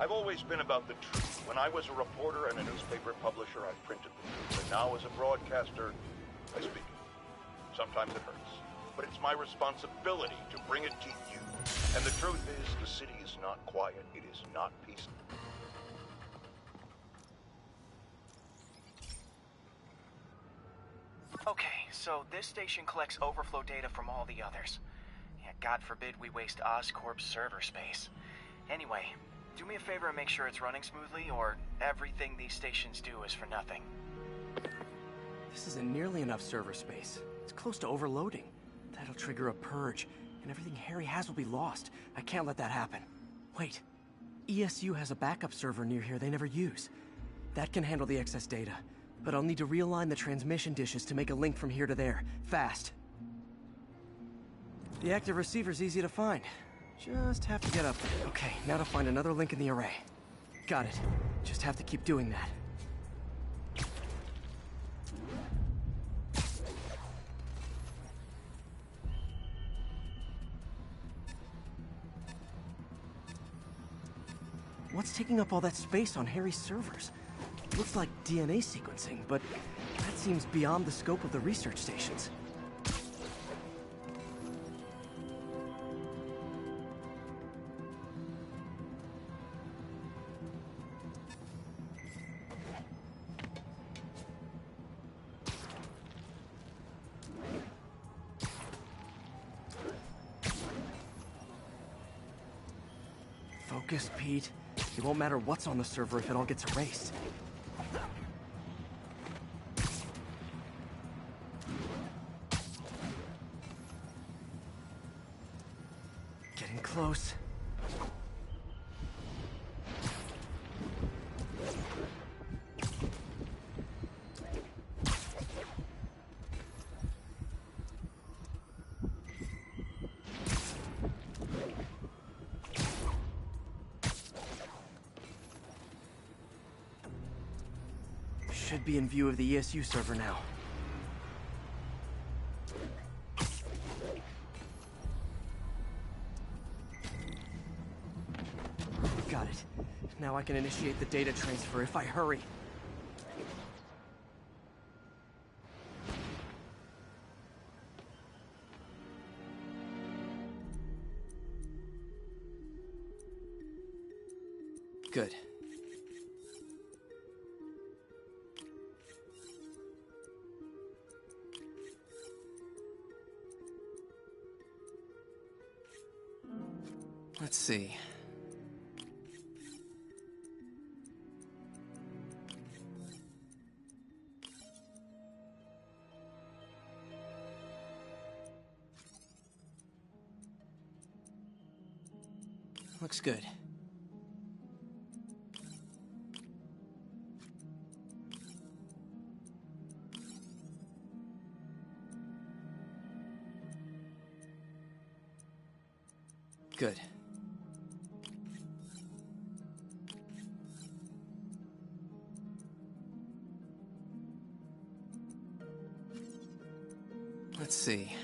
I've always been about the truth. When I was a reporter and a newspaper publisher, I printed the truth. And now as a broadcaster, I speak it. Sometimes it hurts. But it's my responsibility to bring it to you. And the truth is, the city is not quiet. It is not peaceful. Okay, so this station collects overflow data from all the others. Yeah, God forbid we waste Oscorp's server space. Anyway, do me a favor and make sure it's running smoothly, or everything these stations do is for nothing. This isn't nearly enough server space. It's close to overloading. That'll trigger a purge, and everything Harry has will be lost. I can't let that happen. Wait. ESU has a backup server near here they never use. That can handle the excess data, but I'll need to realign the transmission dishes to make a link from here to there, fast. The active receiver's easy to find. Just have to get up there. Okay, now to find another link in the array. Got it. Just have to keep doing that. What's taking up all that space on Harry's servers? Looks like DNA sequencing, but that seems beyond the scope of the research stations. Focus, Pete. It won't matter what's on the server if it all gets erased. Getting close. Should be in view of the ESU server now. Got it. Now I can initiate the data transfer if I hurry. Good. Let's see. Looks good. Good. Let's see.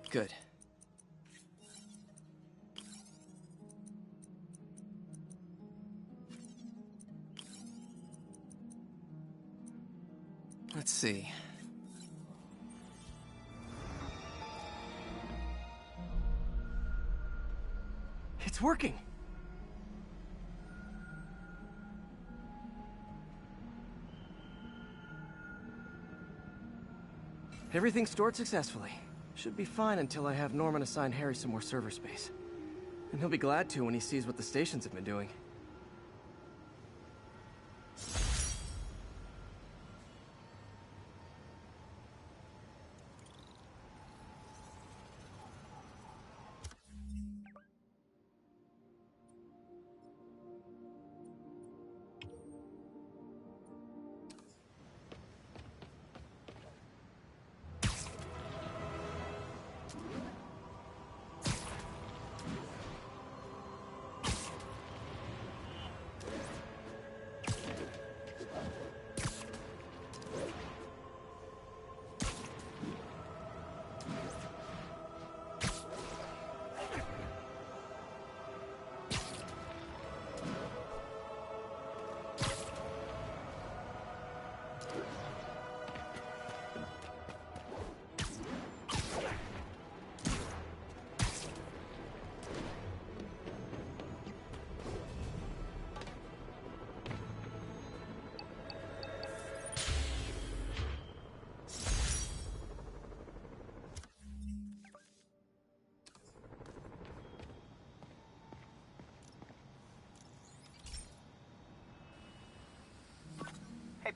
Good. Let's see. It's working! Everything's stored successfully. Should be fine until I have Norman assign Harry some more server space. And he'll be glad to when he sees what the stations have been doing.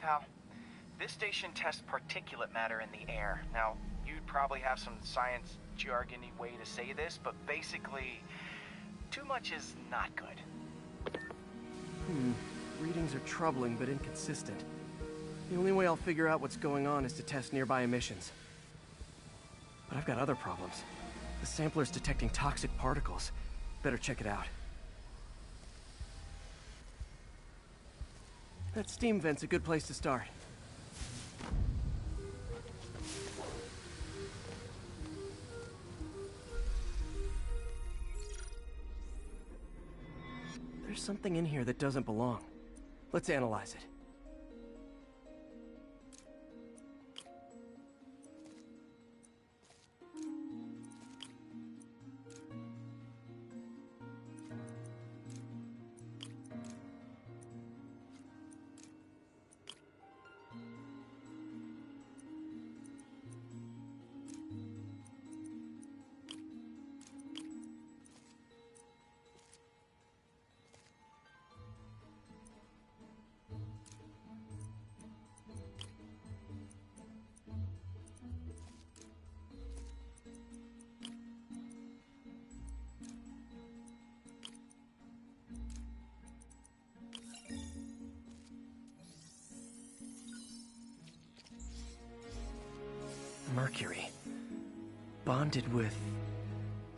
pal. This station tests particulate matter in the air. Now, you'd probably have some science jargony way to say this, but basically, too much is not good. Readings are troubling but inconsistent. The only way I'll figure out what's going on is to test nearby emissions. But I've got other problems. The sampler's detecting toxic particles. Better check it out. That steam vent's a good place to start. There's something in here that doesn't belong. Let's analyze it. Mercury. Bonded with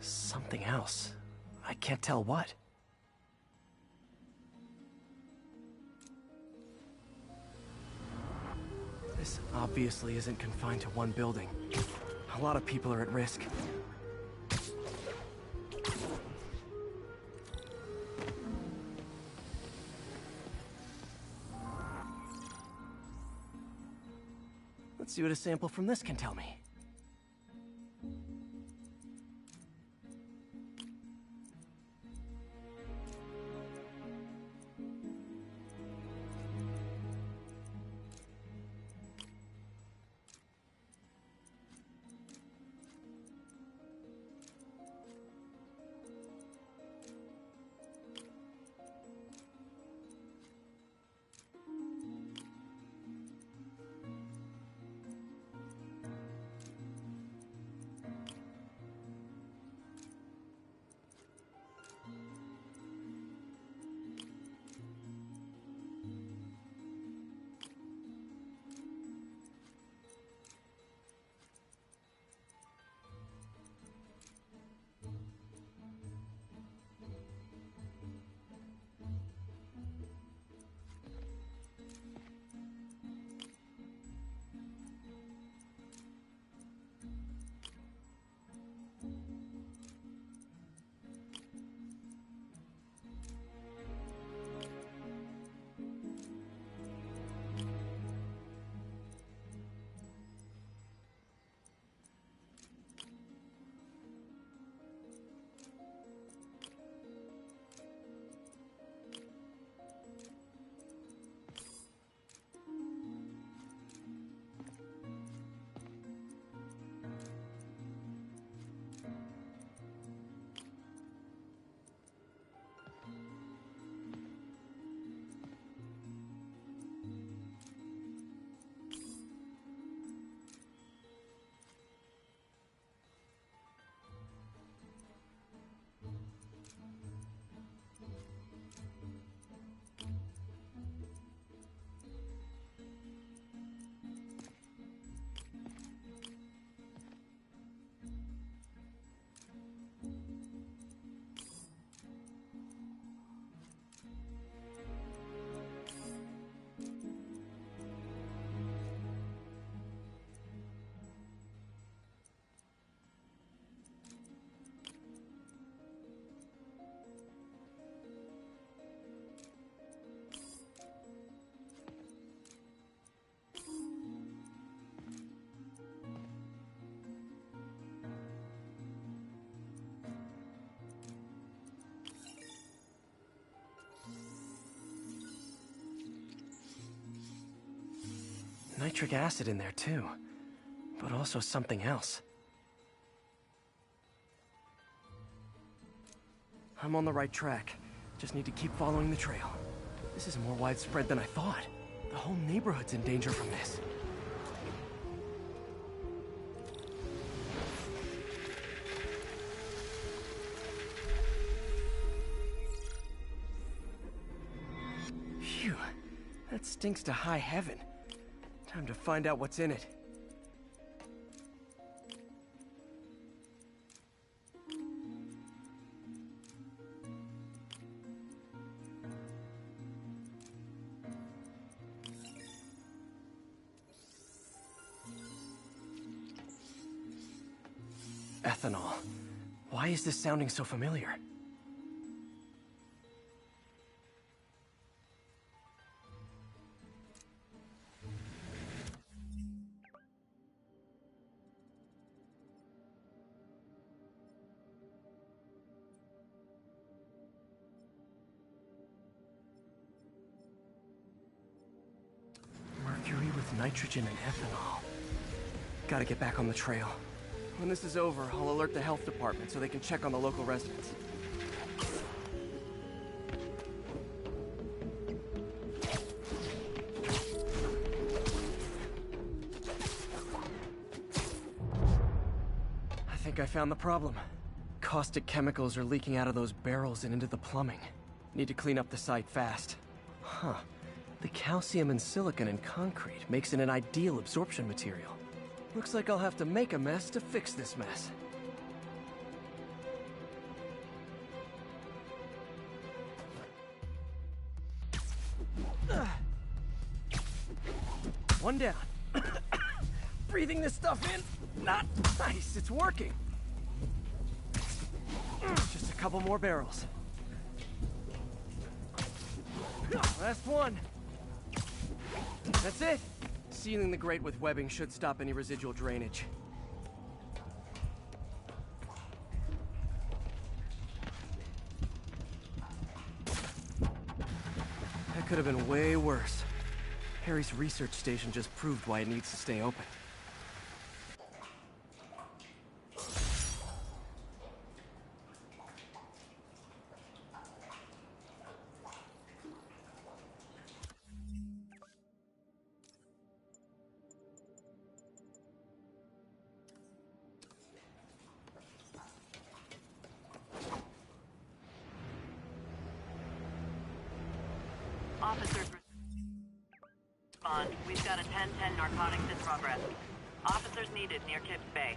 something else. I can't tell what. This obviously isn't confined to one building. A lot of people are at risk. Let's see what a sample from this can tell me. Nitric acid in there too, but also something else. I'm on the right track. Just need to keep following the trail. This is more widespread than I thought. The whole neighborhood's in danger from this. Phew, that stinks to high heaven. Time to find out what's in it. Ethanol. Why is this sounding so familiar? Mercury with nitrogen and ethanol. Gotta get back on the trail. When this is over, I'll alert the health department so they can check on the local residents. I think I found the problem. Caustic chemicals are leaking out of those barrels and into the plumbing. Need to clean up the site fast. Huh. The calcium and silicon in concrete makes it an ideal absorption material. Looks like I'll have to make a mess to fix this mess. One down. Breathing this stuff in, not nice. It's working. Just a couple more barrels. Last one. That's it. Sealing the grate with webbing should stop any residual drainage. That could have been way worse. Harry's research station just proved why it needs to stay open. Officers respond. We've got a 10-10 narcotics in progress. Officers needed near Kips Bay.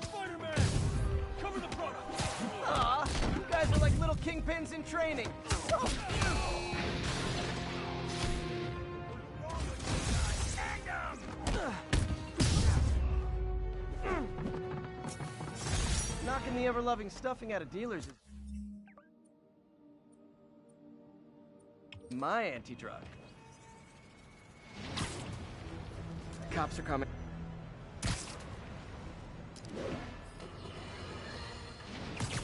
Spider-Man! Cover the product! Aw, you guys are like little kingpins in training. Knocking the ever-loving stuffing out of dealers is my anti-drug. Cops are coming.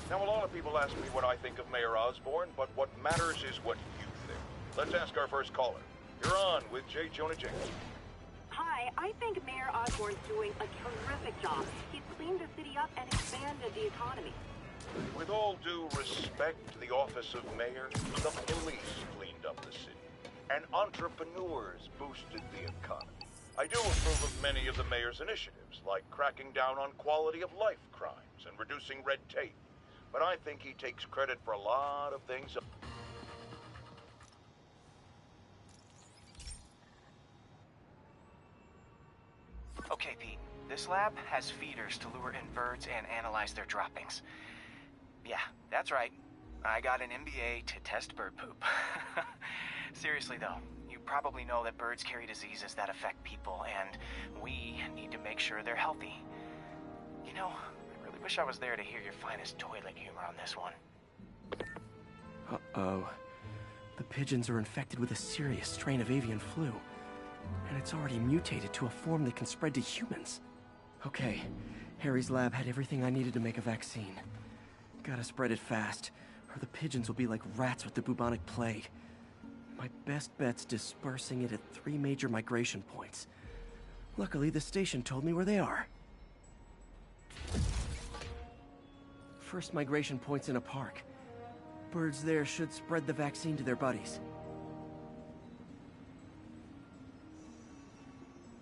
Now, a lot of people ask me what I think of Mayor Osborn, but what matters is what you think. Let's ask our first caller. You're on with J. Jonah Jameson. Hi, I think Mayor Osborn's doing a terrific job. He's cleaned the city up and expanded the economy. With all due respect to the office of mayor, the police cleaned up the city, and entrepreneurs boosted the economy. I do approve of many of the mayor's initiatives, like cracking down on quality of life crimes and reducing red tape. But I think he takes credit for a lot of things. Okay, Pete. This lab has feeders to lure in birds and analyze their droppings. Yeah, that's right. I got an MBA to test bird poop. Seriously, though, you probably know that birds carry diseases that affect people, and we need to make sure they're healthy. You know, I really wish I was there to hear your finest toilet humor on this one. Uh-oh. The pigeons are infected with a serious strain of avian flu. And it's already mutated to a form that can spread to humans. Okay, Harry's lab had everything I needed to make a vaccine. Gotta spread it fast, or the pigeons will be like rats with the bubonic plague. My best bet's dispersing it at 3 major migration points. Luckily, the station told me where they are. First migration point's in a park. birds there should spread the vaccine to their buddies.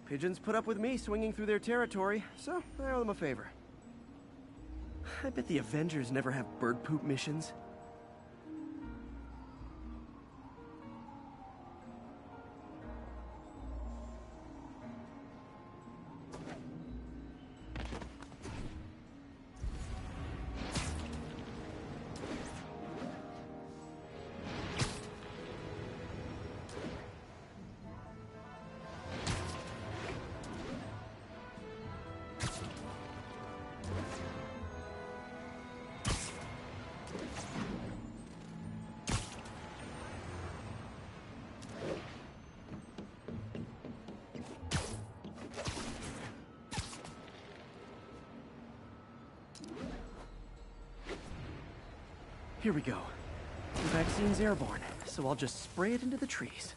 Pigeons put up with me swinging through their territory, so I owe them a favor. I bet the Avengers never have bird poop missions. Here we go. The vaccine's airborne, so I'll just spray it into the trees.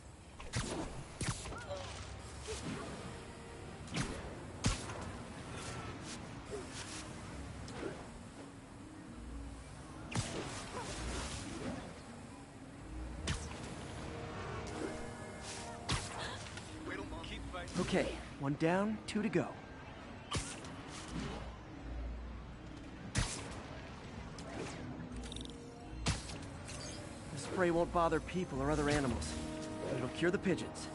Okay, 1 down, 2 to go. Spray won't bother people or other animals, but it'll cure the pigeons.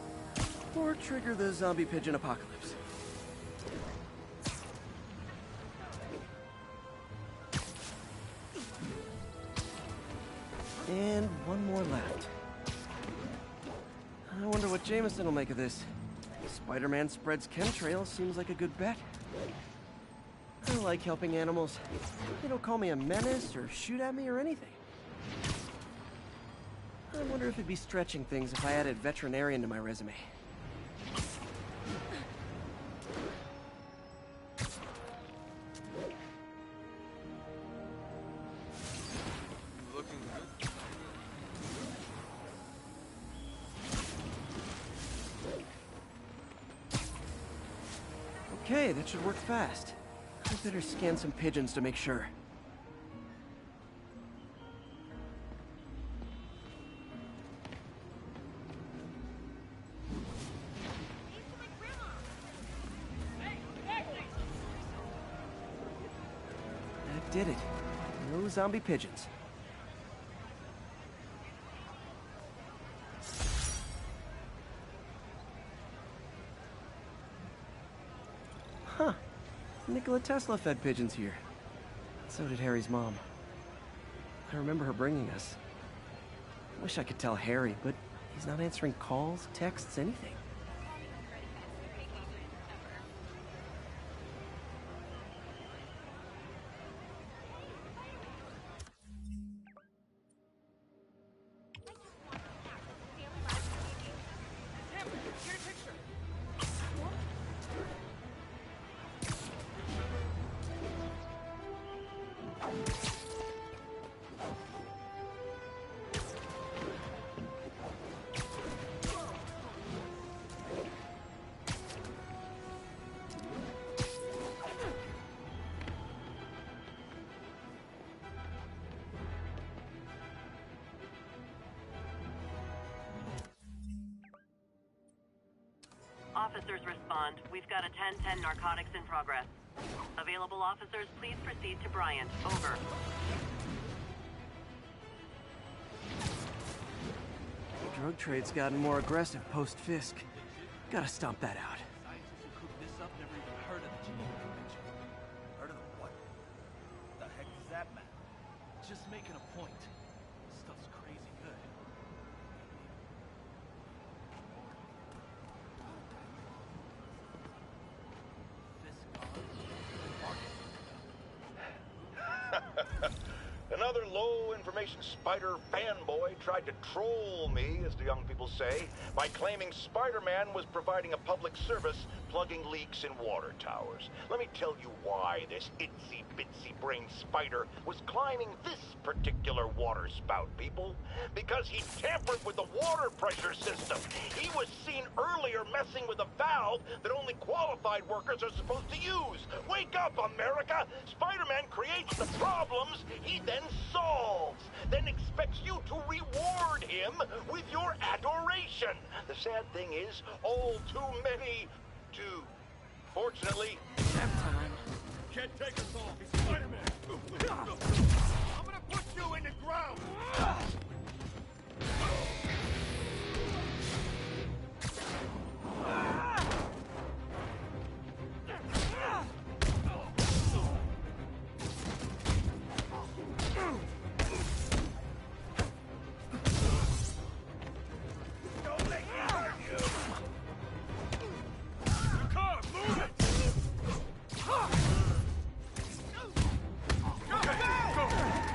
Or trigger the zombie pigeon apocalypse. And 1 more left. I wonder what Jameson will make of this. Spider-Man spreads chemtrails seems like a good bet. I like helping animals. They don't call me a menace or shoot at me or anything. I wonder if it'd be stretching things if I added veterinarian to my resume. Looking good. Okay, that should work fast. I better scan some pigeons to make sure. Did it. No zombie pigeons. Huh. Nikola Tesla fed pigeons here. So did Harry's mom. I remember her bringing us. Wish I could tell Harry, but he's not answering calls, texts, anything. Officers respond. We've got a 10-10 narcotics in progress. Available officers, please proceed to Bryant. Over. The drug trade's gotten more aggressive post-Fisk. Gotta stomp that out. Scientists who cooked this up never even heard of the Geneva Convention. Heard of the what? The heck does that matter? Just making a point. This stuff's crazy good. Another low-information Spider fanboy tried to troll me, as the young people say, by claiming Spider-Man was providing a public service plugging leaks in water towers. Let me tell you why this itsy-bitsy brain spider was climbing this particular water spout, people. Because he tampered with the water pressure system. He was seen earlier messing with with a valve that only qualified workers are supposed to use. Wake up, America! Spider-Man creates the problems he then solves, then expects you to reward him with your adoration. The sad thing is, all too many do. Fortunately, Nap time. can't take us all. He's Spider-Man. I'm gonna put you in the ground. Don't let me hurt you. Car, move it.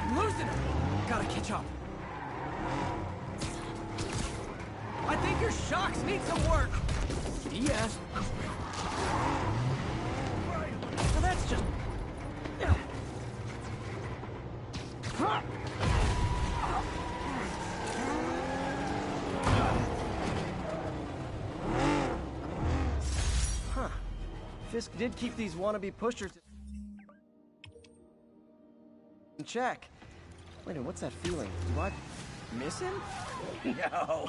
I'm losing him. Gotta catch up. I think your shocks need some work. Yes. So that's just... Huh. Fisk did keep these wannabe pushers in check. Wait a minute, what's that feeling? Do I miss him? No.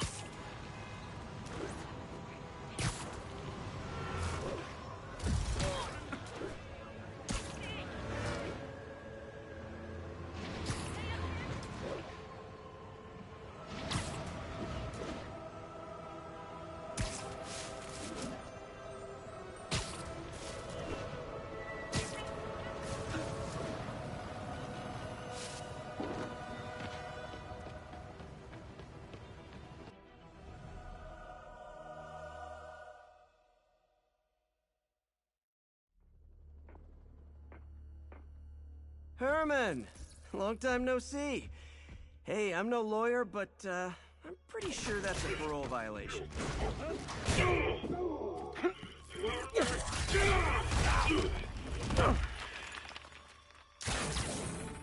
Herman! Long time no see. Hey, I'm no lawyer, but, I'm pretty sure that's a parole violation.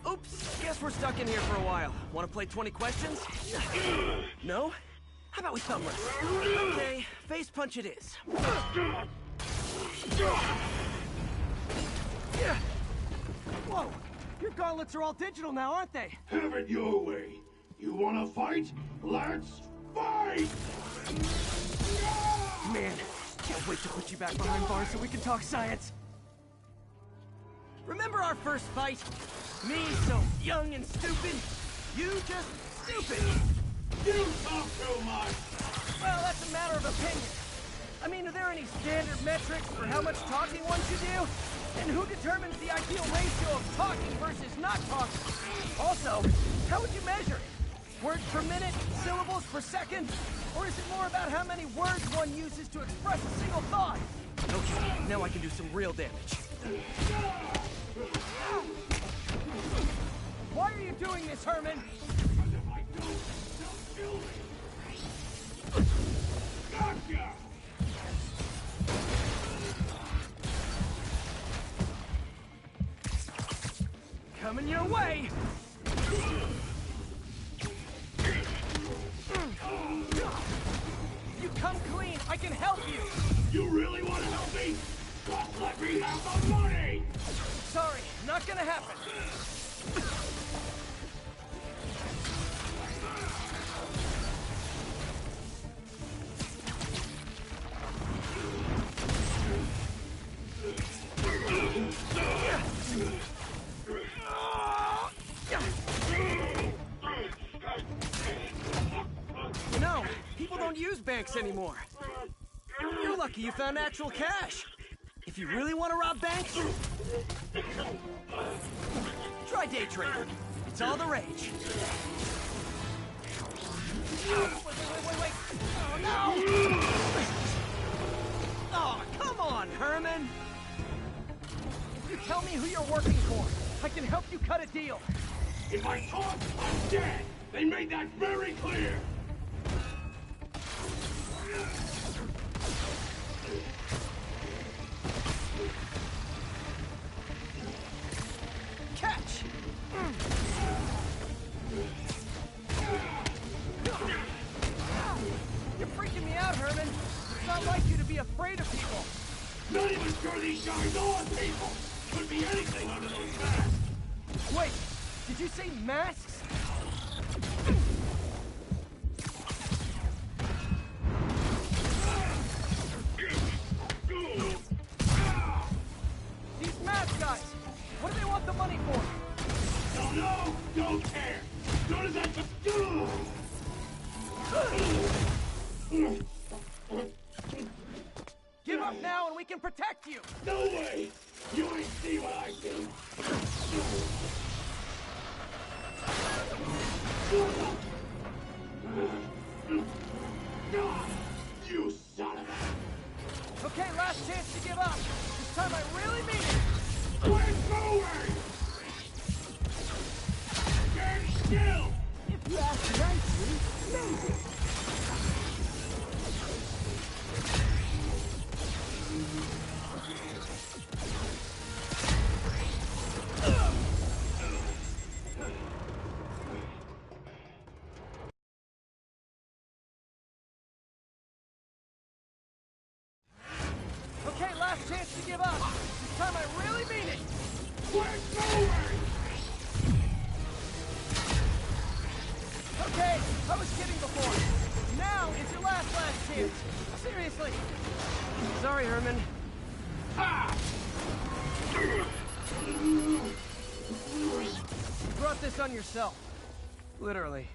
Oops, guess we're stuck in here for a while. Want to play 20 questions? No? How about we thumb wrestle? Okay, face punch it is. Whoa! Your gauntlets are all digital now, aren't they? Have it your way. You wanna fight? Let's fight! Man, can't wait to put you back behind bars so we can talk science. Remember our first fight? Me so young and stupid, you just stupid. You talk too much! Well, that's a matter of opinion. I mean, are there any standard metrics for how much talking one should do? And who determines the ideal ratio of talking versus not talking? Also, how would you measure it? Words per minute? Syllables per second? Or is it more about how many words one uses to express a single thought? Okay, now I can do some real damage. Why are you doing this, Herman? Because if I don't, they'll kill me! Gotcha! Coming your way! You come clean, I can help you! You really want to help me? Just let me have the money! Sorry, not gonna happen. You know, people don't use banks anymore. You're lucky you found actual cash. If you really want to rob banks, try day trading. It's all the rage. Wait. Oh, no! Oh, come on, Herman! If you tell me who you're working for, I can help you cut a deal. If I talk, I'm dead! They made that very clear! Catch! You're freaking me out! out, Herman. It's not like you to be afraid of people. Not even sure these guys are people. Could be anything under those masks. Wait, did you say masks? These mask guys, what do they want the money for? Don't know, don't care. Soon as I just Give up now and we can protect you! No way! You ain't see what I do! You son of a... Okay, last chance to give up. This time I really mean it! We're going! Stand still! If you ask nicely, maybe. Okay, last chance to give up. This time I really mean it. We're going! Okay, I was kidding before. Now it's your last chance. Seriously. Sorry, Herman. You brought this on yourself. Literally.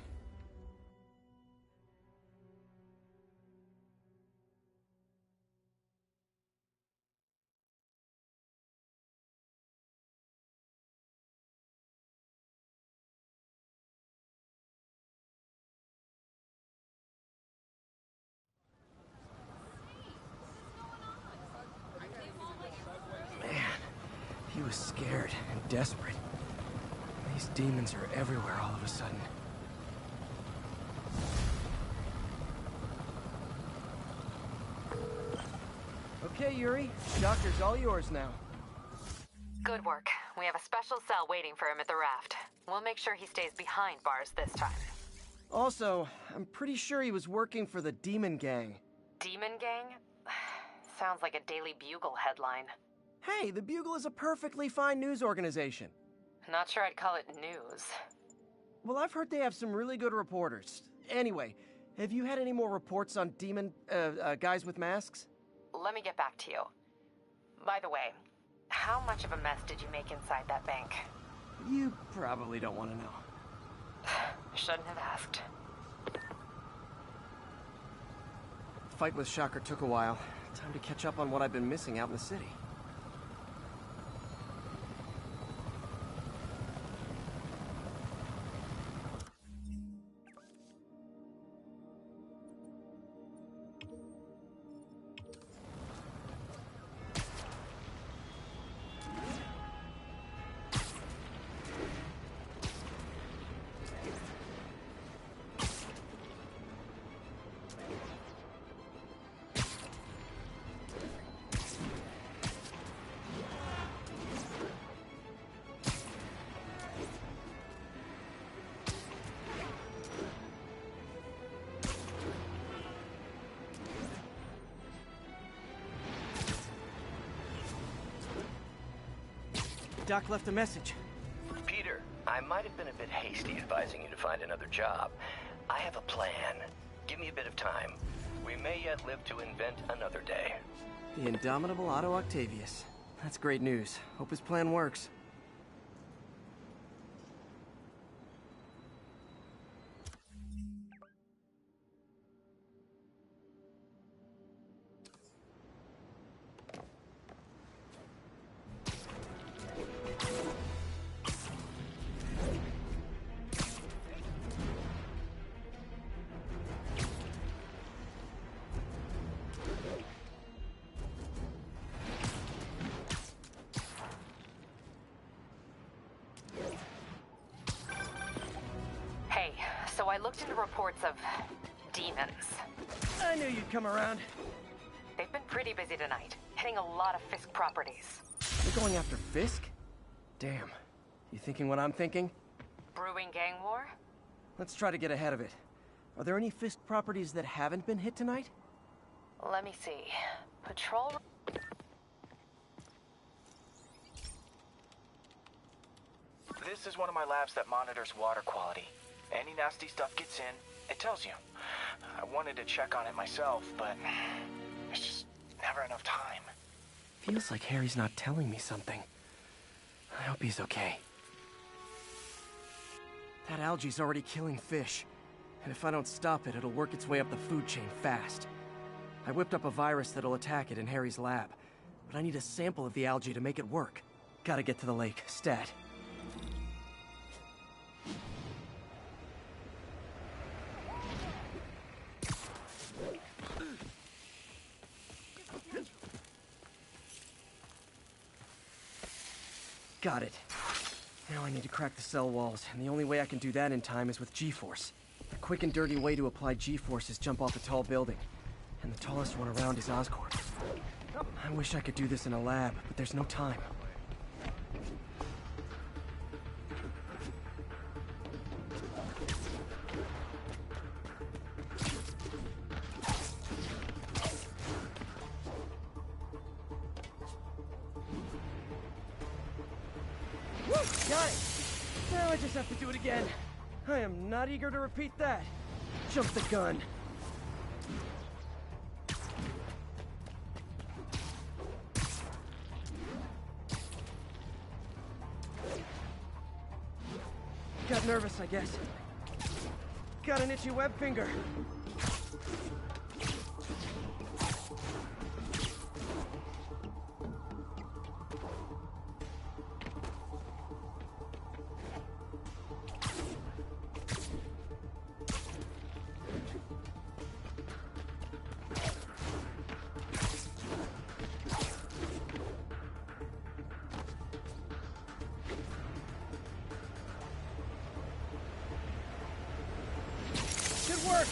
He was scared and desperate. These demons are everywhere all of a sudden. Okay, Yuri. Doctor's all yours now. Good work. We have a special cell waiting for him at the raft. We'll make sure he stays behind bars this time. Also, I'm pretty sure he was working for the Demon Gang. Demon Gang? Sounds like a Daily Bugle headline. Hey, the Bugle is a perfectly fine news organization. Not sure I'd call it news. Well, I've heard they have some really good reporters. Anyway, have you had any more reports on demon, guys with masks? Let me get back to you. By the way, how much of a mess did you make inside that bank? You probably don't want to know. Shouldn't have asked. The fight with Shocker took a while. Time to catch up on what I've been missing out in the city. Doc left a message. Peter, I might have been a bit hasty advising you to find another job. I have a plan. Give me a bit of time. We may yet live to invent another day. The indomitable Otto Octavius. That's great news. Hope his plan works. So I looked into reports of demons. I knew you'd come around. They've been pretty busy tonight, hitting a lot of Fisk properties. You're going after Fisk? Damn. You thinking what I'm thinking? Brewing gang war? Let's try to get ahead of it. Are there any Fisk properties that haven't been hit tonight? Let me see. Patrol... This is one of my labs that monitors water quality. Any nasty stuff gets in, it tells you. I wanted to check on it myself, but there's just never enough time. Feels like Harry's not telling me something. I hope he's okay. That algae's already killing fish. And if I don't stop it, it'll work its way up the food chain fast. I whipped up a virus that'll attack it in Harry's lab. But I need a sample of the algae to make it work. Gotta get to the lake, stat. Got it. Now I need to crack the cell walls, and the only way I can do that in time is with G-Force. A quick and dirty way to apply G-Force is jump off a tall building. And the tallest one around is Oscorp. I wish I could do this in a lab, but there's no time. Got it! Now I just have to do it again. I am not eager to repeat that. Jump the gun. Got nervous, I guess. Got an itchy web finger. Good work!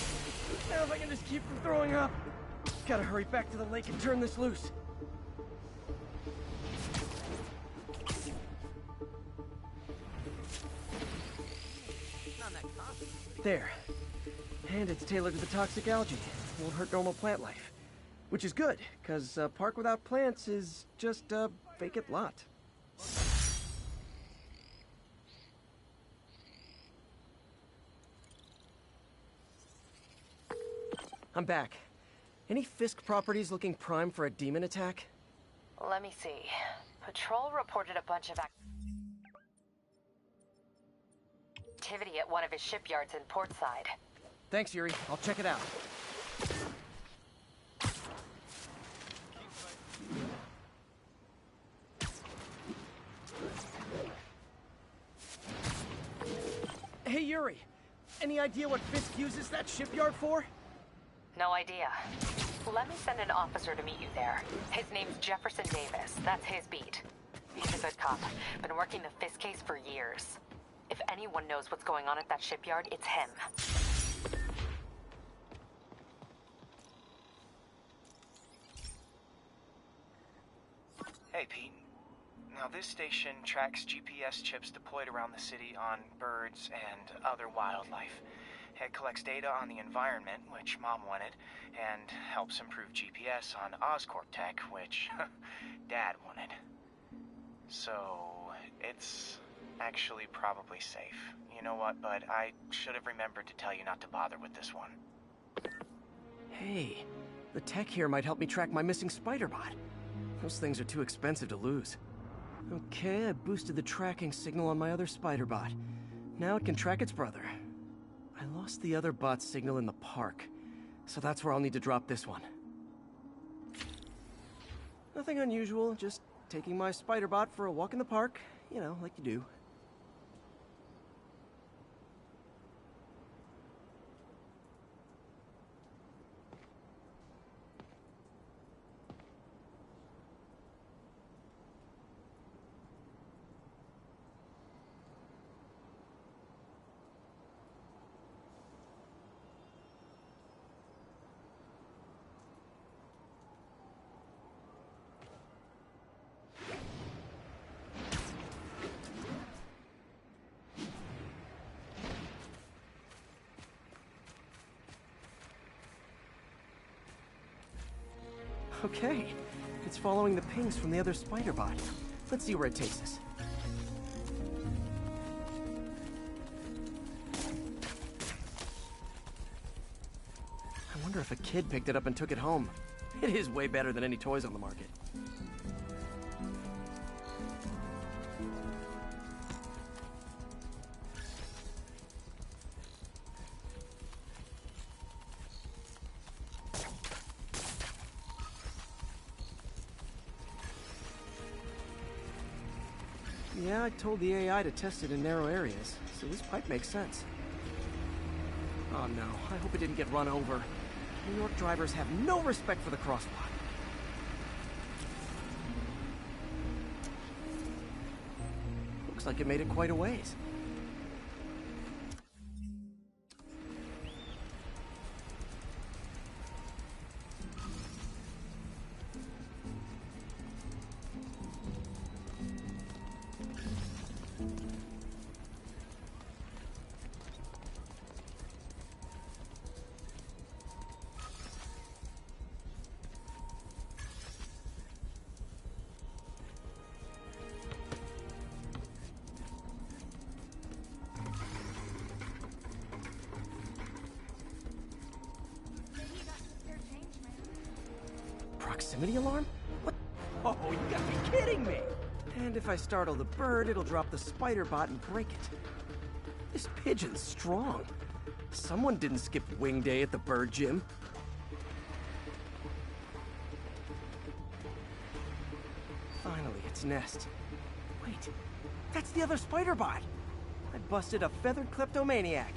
Now if I can just keep from throwing up. Gotta hurry back to the lake and turn this loose. There. And it's tailored to the toxic algae. Won't hurt normal plant life. Which is good, because a park without plants is just a vacant lot. I'm back. Any Fisk properties looking prime for a demon attack? Let me see. Patrol reported a bunch of activity at one of his shipyards in Portside. Thanks, Yuri. I'll check it out. Hey, Yuri. Any idea what Fisk uses that shipyard for? No idea. Let me send an officer to meet you there. His name's Jefferson Davis. That's his beat. He's a good cop. Been working the Fisk case for years. If anyone knows what's going on at that shipyard, it's him. Hey, Pete. Now, this station tracks GPS chips deployed around the city on birds and other wildlife. It collects data on the environment, which Mom wanted, and helps improve GPS on Oscorp tech, which Dad wanted. So, it's actually probably safe. You know what, bud? I should have remembered to tell you not to bother with this one. Hey, the tech here might help me track my missing spider bot. Those things are too expensive to lose. Okay, I boosted the tracking signal on my other spider bot. Now it can track its brother. I lost the other bot's signal in the park, so that's where I'll need to drop this one. Nothing unusual, just taking my spider bot for a walk in the park, you know, like you do. Okay. It's following the pings from the other spider bot. Let's see where it takes us. I wonder if a kid picked it up and took it home. It is way better than any toys on the market. Yeah, I told the AI to test it in narrow areas, so this pipe makes sense. Oh no, I hope it didn't get run over. New York drivers have no respect for the crosswalk. Looks like it made it quite a ways. Proximity alarm? What? Oh, you gotta be kidding me! And if I startle the bird, it'll drop the spider bot and break it. This pigeon's strong. Someone didn't skip wing day at the bird gym. Finally, its nest. Wait, that's the other spider bot! I busted a feathered kleptomaniac.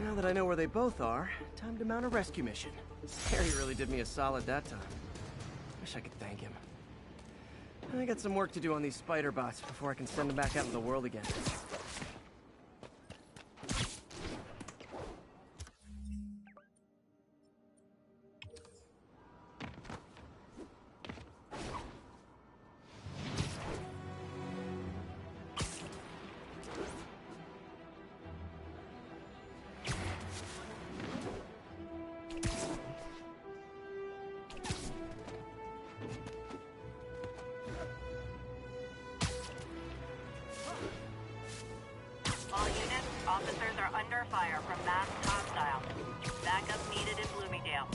Now that I know where they both are, time to mount a rescue mission. Harry really did me a solid that time. Wish I could thank him. I got some work to do on these spider bots before I can send them back out into the world again. All units, officers are under fire from masked hostiles. Backup needed in Bloomingdale.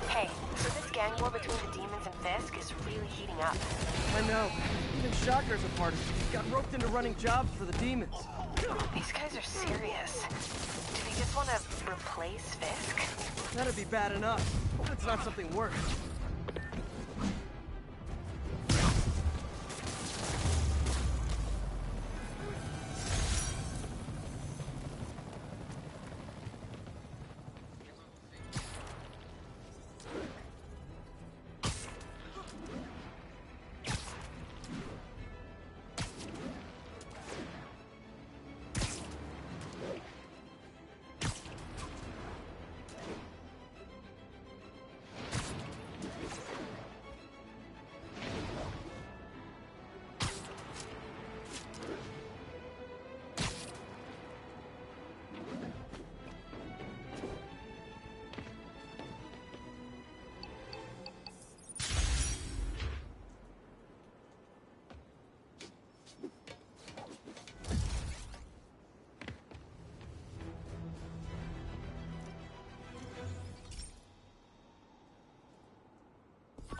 Hey, so this gang war between the demons and Fisk is really heating up. I know. Even Shocker's a part of it. Got roped into running jobs for the demons. These guys are serious. Do they just want to replace Fisk? That'd be bad enough. Hope it's not something worse.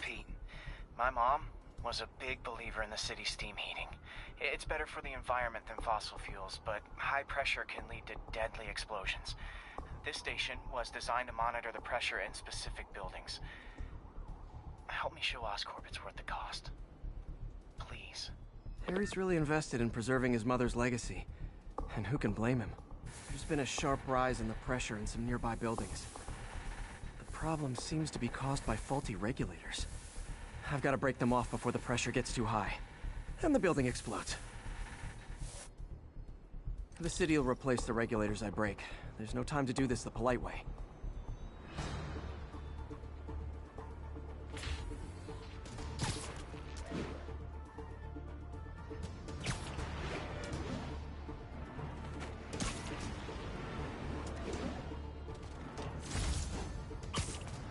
Pete, my mom was a big believer in the city's steam heating. It's better for the environment than fossil fuels, but high pressure can lead to deadly explosions. This station was designed to monitor the pressure in specific buildings. Help me show Oscorp it's worth the cost. Please. Harry's really invested in preserving his mother's legacy. And who can blame him? There's been a sharp rise in the pressure in some nearby buildings. The problem seems to be caused by faulty regulators. I've got to break them off before the pressure gets too high. And the building explodes. The city will replace the regulators I break. There's no time to do this the polite way.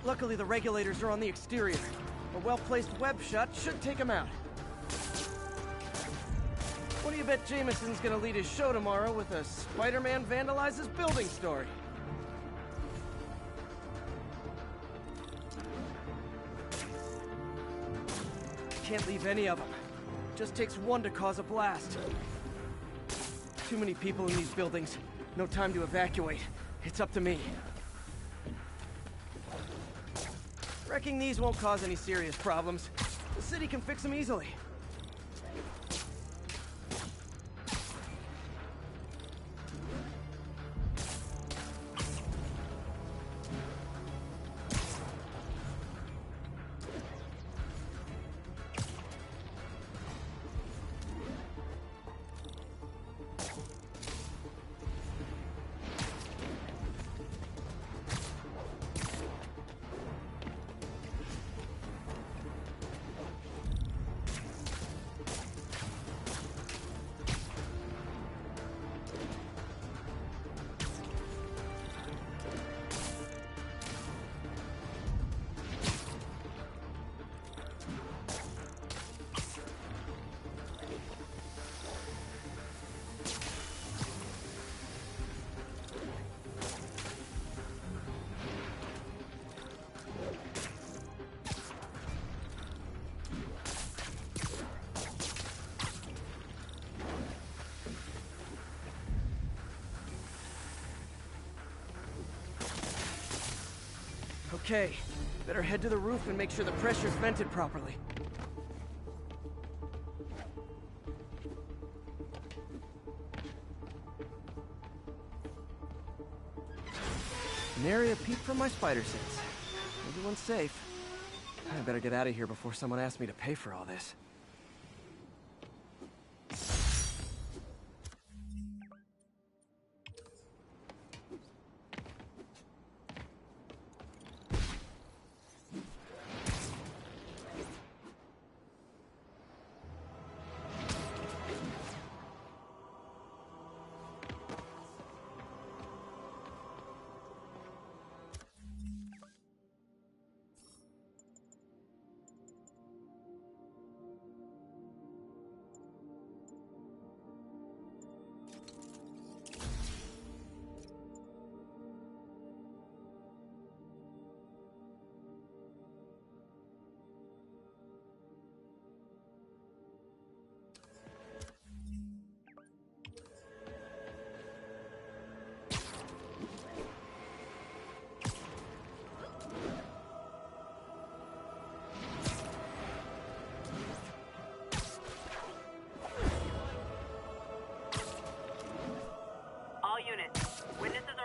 Luckily, the regulators are on the exterior. A well-placed web shot should take him out. What do you bet Jameson's gonna lead his show tomorrow with a Spider-Man vandalizes building story? Can't leave any of them. Just takes one to cause a blast. Too many people in these buildings. No time to evacuate. It's up to me. Wrecking these won't cause any serious problems. The city can fix them easily. Okay, better head to the roof and make sure the pressure's vented properly. Nary a peep from my spider sense. Everyone's safe. I better get out of here before someone asks me to pay for all this.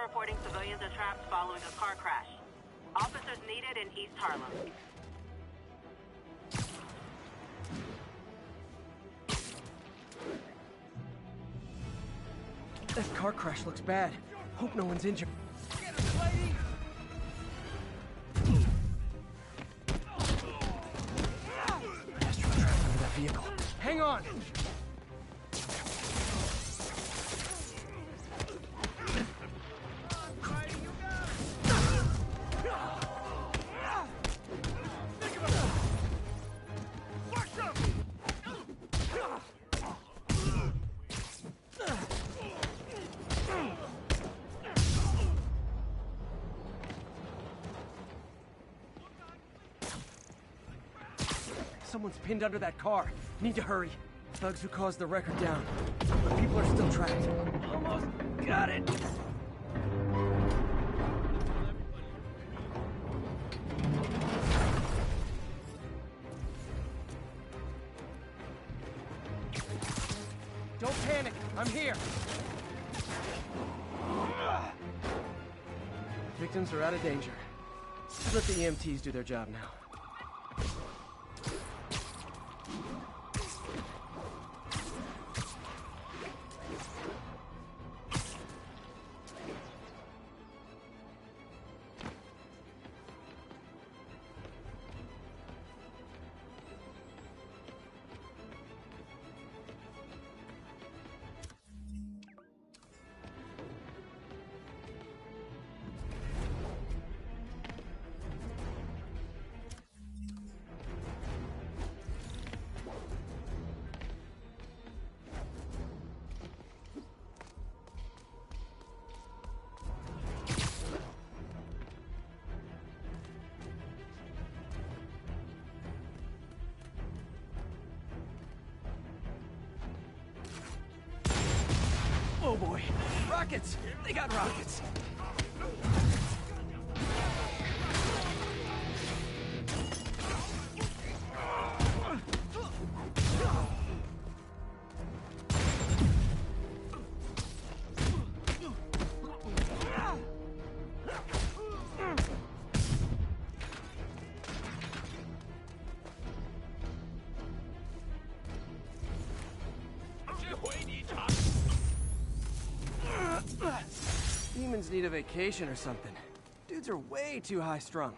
Reporting civilians are trapped following a car crash. Officers needed in East Harlem. That car crash looks bad. Hope no one's injured. Get him, lady! Pedestrian trapped under that vehicle. Hang on! Someone's pinned under that car. Need to hurry. Thugs who caused the wreck are down. But people are still trapped. Almost got it. Don't panic. I'm here. Victims are out of danger. Let the EMTs do their job now. boy. Rockets! They got rockets! Demons need a vacation or something. Dudes are way too high-strung.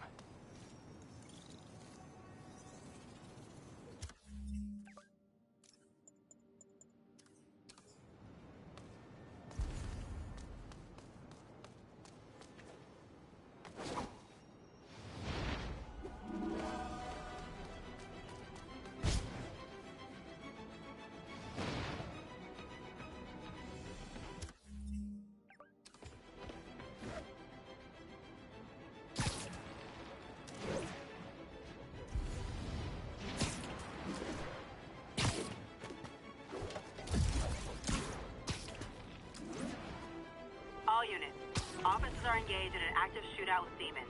All units, officers are engaged in an active shootout with demons.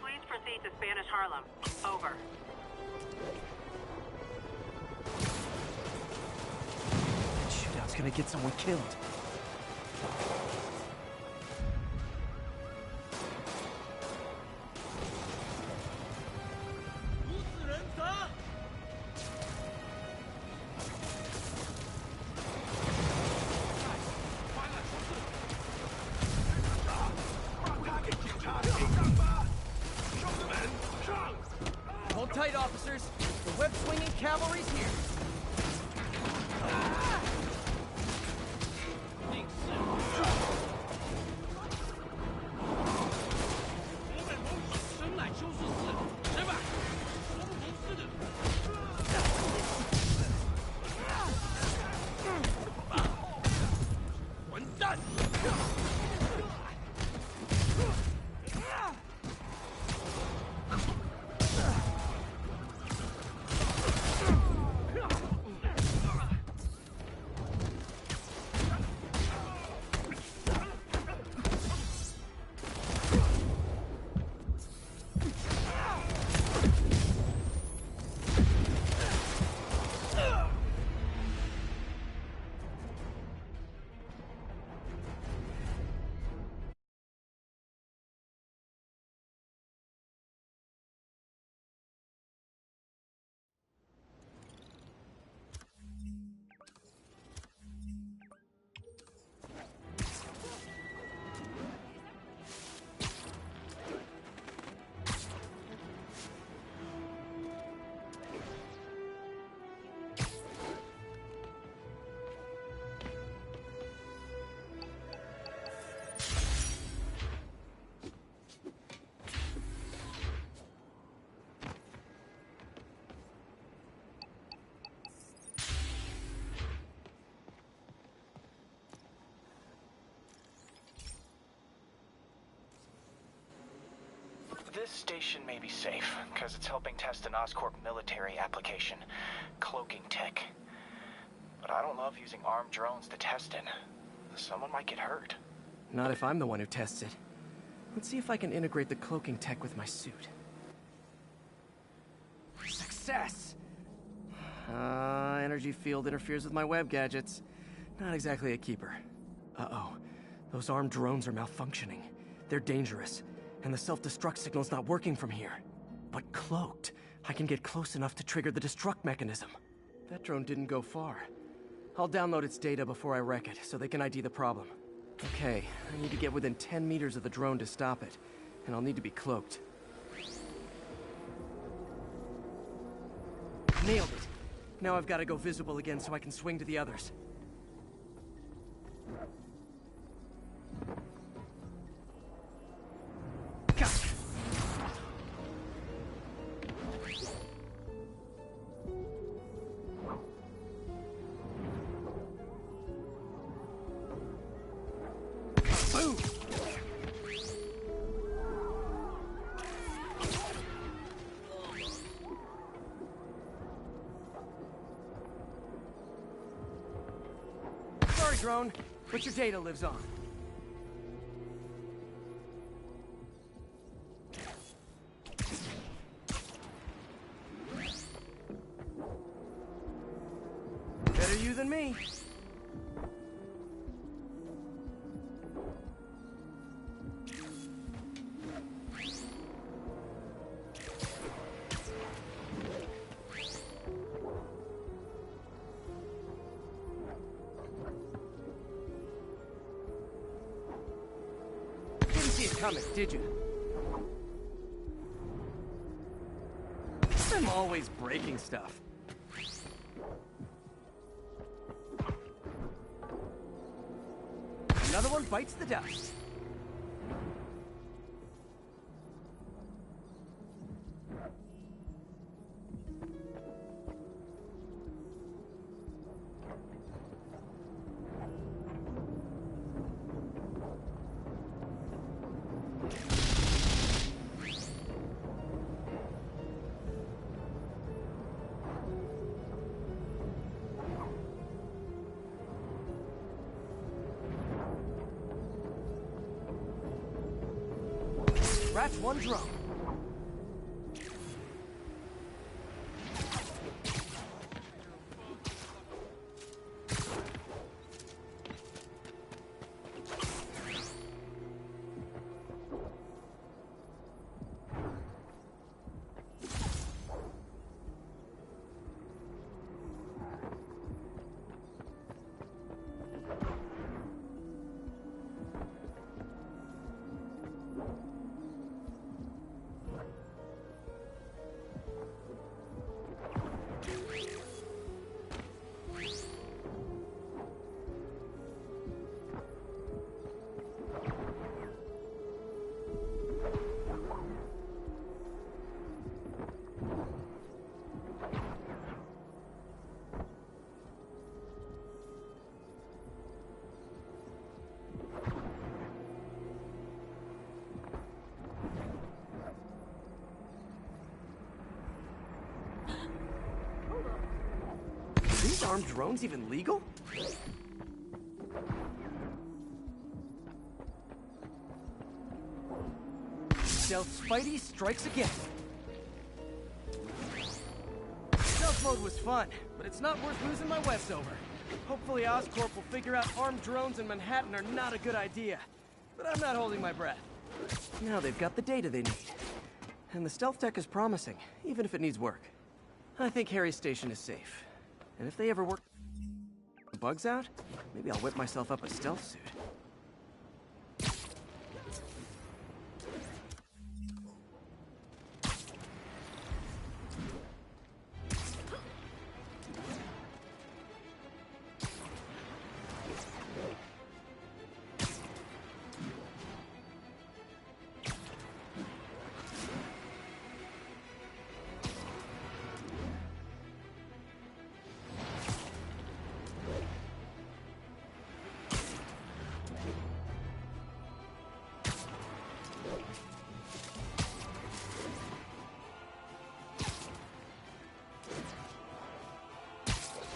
Please proceed to Spanish Harlem. Over. That shootout's gonna get someone killed. Hold tight, officers. The web-swinging cavalry's here. This station may be safe, because it's helping test an Oscorp military application, cloaking tech. But I don't love using armed drones to test in. Someone might get hurt. Not if I'm the one who tests it. Let's see if I can integrate the cloaking tech with my suit. Success! Energy field interferes with my web gadgets. Not exactly a keeper. Uh-oh. Those armed drones are malfunctioning. They're dangerous. And the self-destruct signal's not working from here. But cloaked, I can get close enough to trigger the destruct mechanism. That drone didn't go far. I'll download its data before I wreck it, so they can ID the problem. Okay, I need to get within 10 meters of the drone to stop it. And I'll need to be cloaked. Nailed it! Now I've got to go visible again so I can swing to the others. Gotcha! Boom! Sorry, drone. but your data lives on. Better you than me. Didn't see it coming, did you? I'm always breaking stuff. Another one bites the dust. Scratch one drone. Are these armed drones even legal? Stealth Spidey strikes again. Stealth mode was fun, but it's not worth losing my webs over. Hopefully Oscorp will figure out armed drones in Manhattan are not a good idea. But I'm not holding my breath. Now they've got the data they need. And the stealth tech is promising, even if it needs work. I think Harry's station is safe. And if they ever work the bugs out, maybe I'll whip myself up a stealth suit.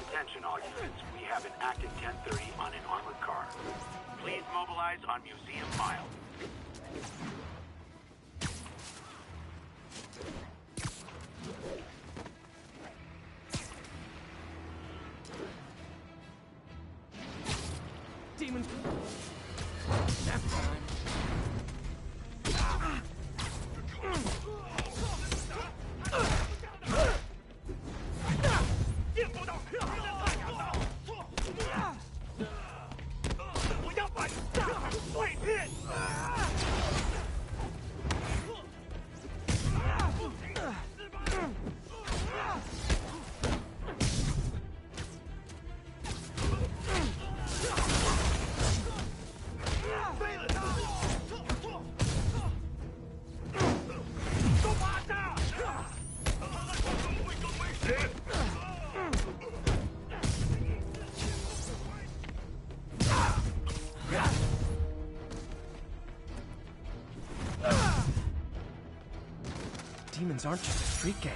Attention all units, we have an active 1030 on an armored car. Please mobilize on Museum Mile. Demons! Nap time! Demons aren't just a street gang.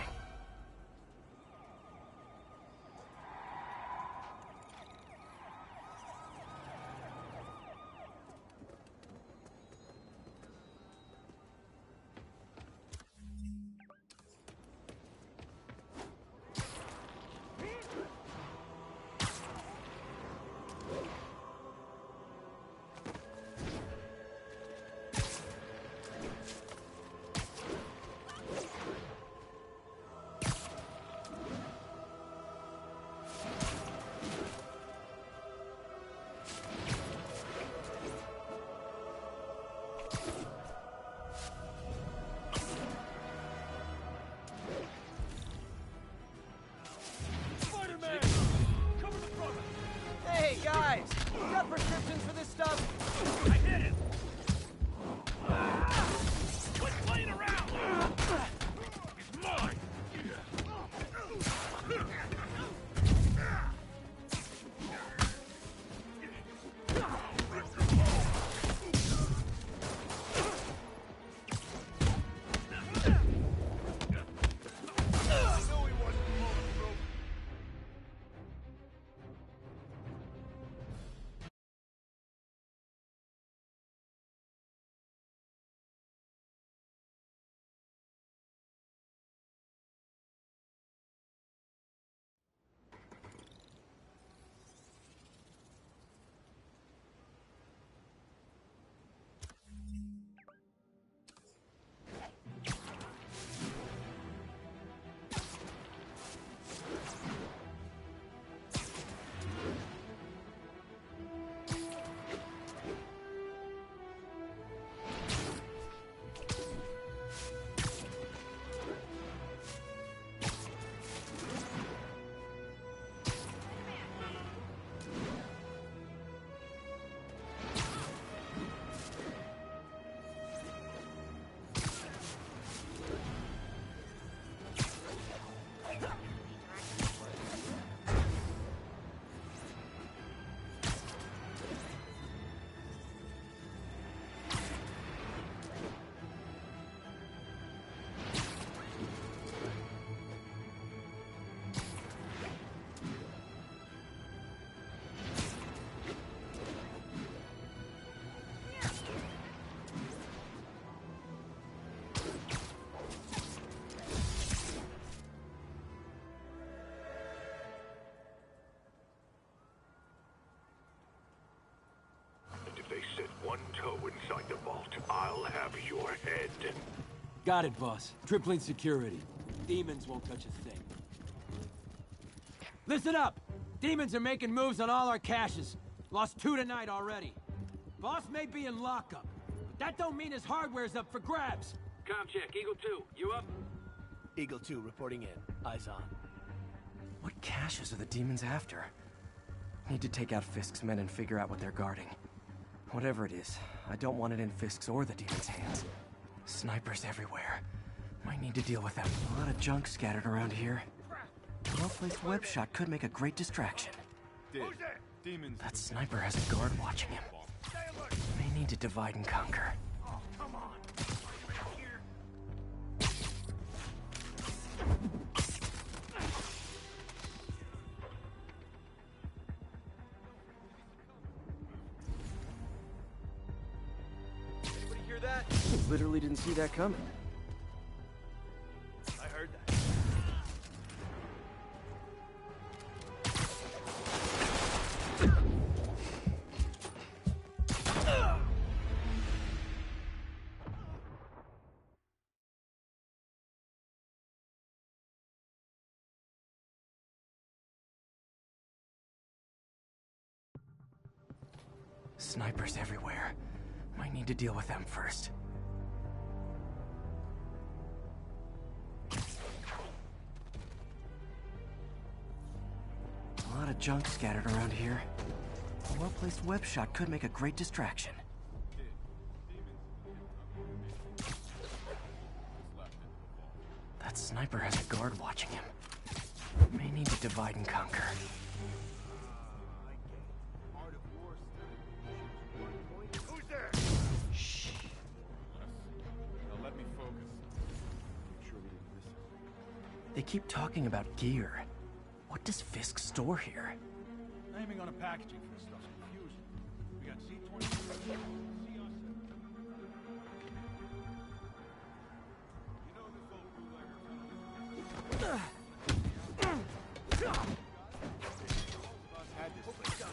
Got it, boss. Tripling security. Demons won't touch a thing. Listen up! Demons are making moves on all our caches. Lost 2 tonight already. Boss may be in lockup, but that don't mean his hardware's up for grabs. Com check, Eagle 2, you up? Eagle 2 reporting in. Eyes on. What caches are the demons after? Need to take out Fisk's men and figure out what they're guarding. Whatever it is, I don't want it in Fisk's or the demons' hands. Snipers everywhere. Might need to deal with them. A lot of junk scattered around here. A well-placed web shot could make a great distraction. Demons. That sniper has a guard watching him. May need to divide and conquer. Anybody hear that? Literally didn't see that coming. I heard that. Snipers everywhere. Might need to deal with them first. A lot of junk scattered around here. A well-placed web shot could make a great distraction. That sniper has a guard watching him. May need to divide and conquer. Who's there? Shh. Now let me focus. Make sure we didn't miss it. They keep talking about gear. What does Fisk store here? Naming on a packaging for this stuff's confusing. We got C-23, CR-7. You know this old bootlegger had this place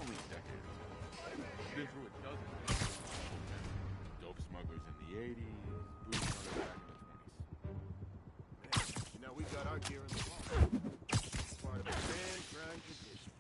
only decades. Been through a dozen. Dope smugglers in the 80s, booze runners back in the 20s. Now we got our gear in the vault. Part of a grand tradition.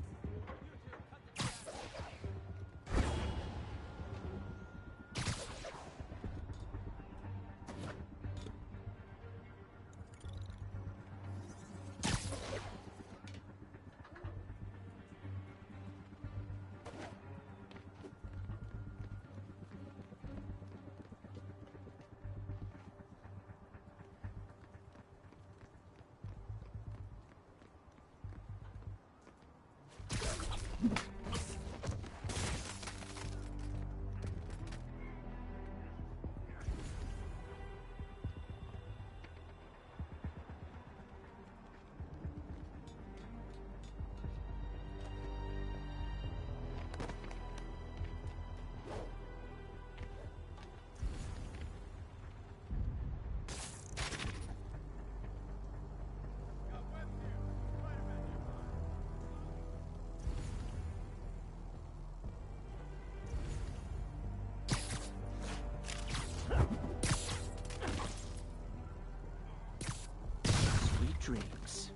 Sweet dreams.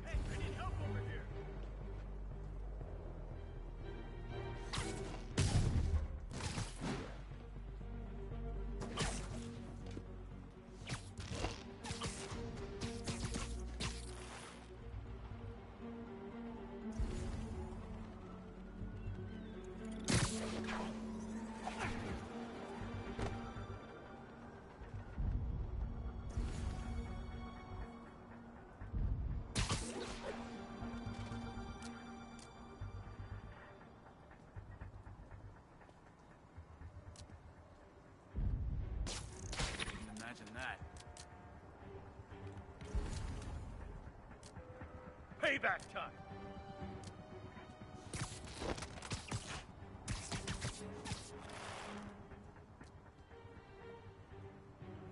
Hey, I need help over here. Imagine that. Payback time.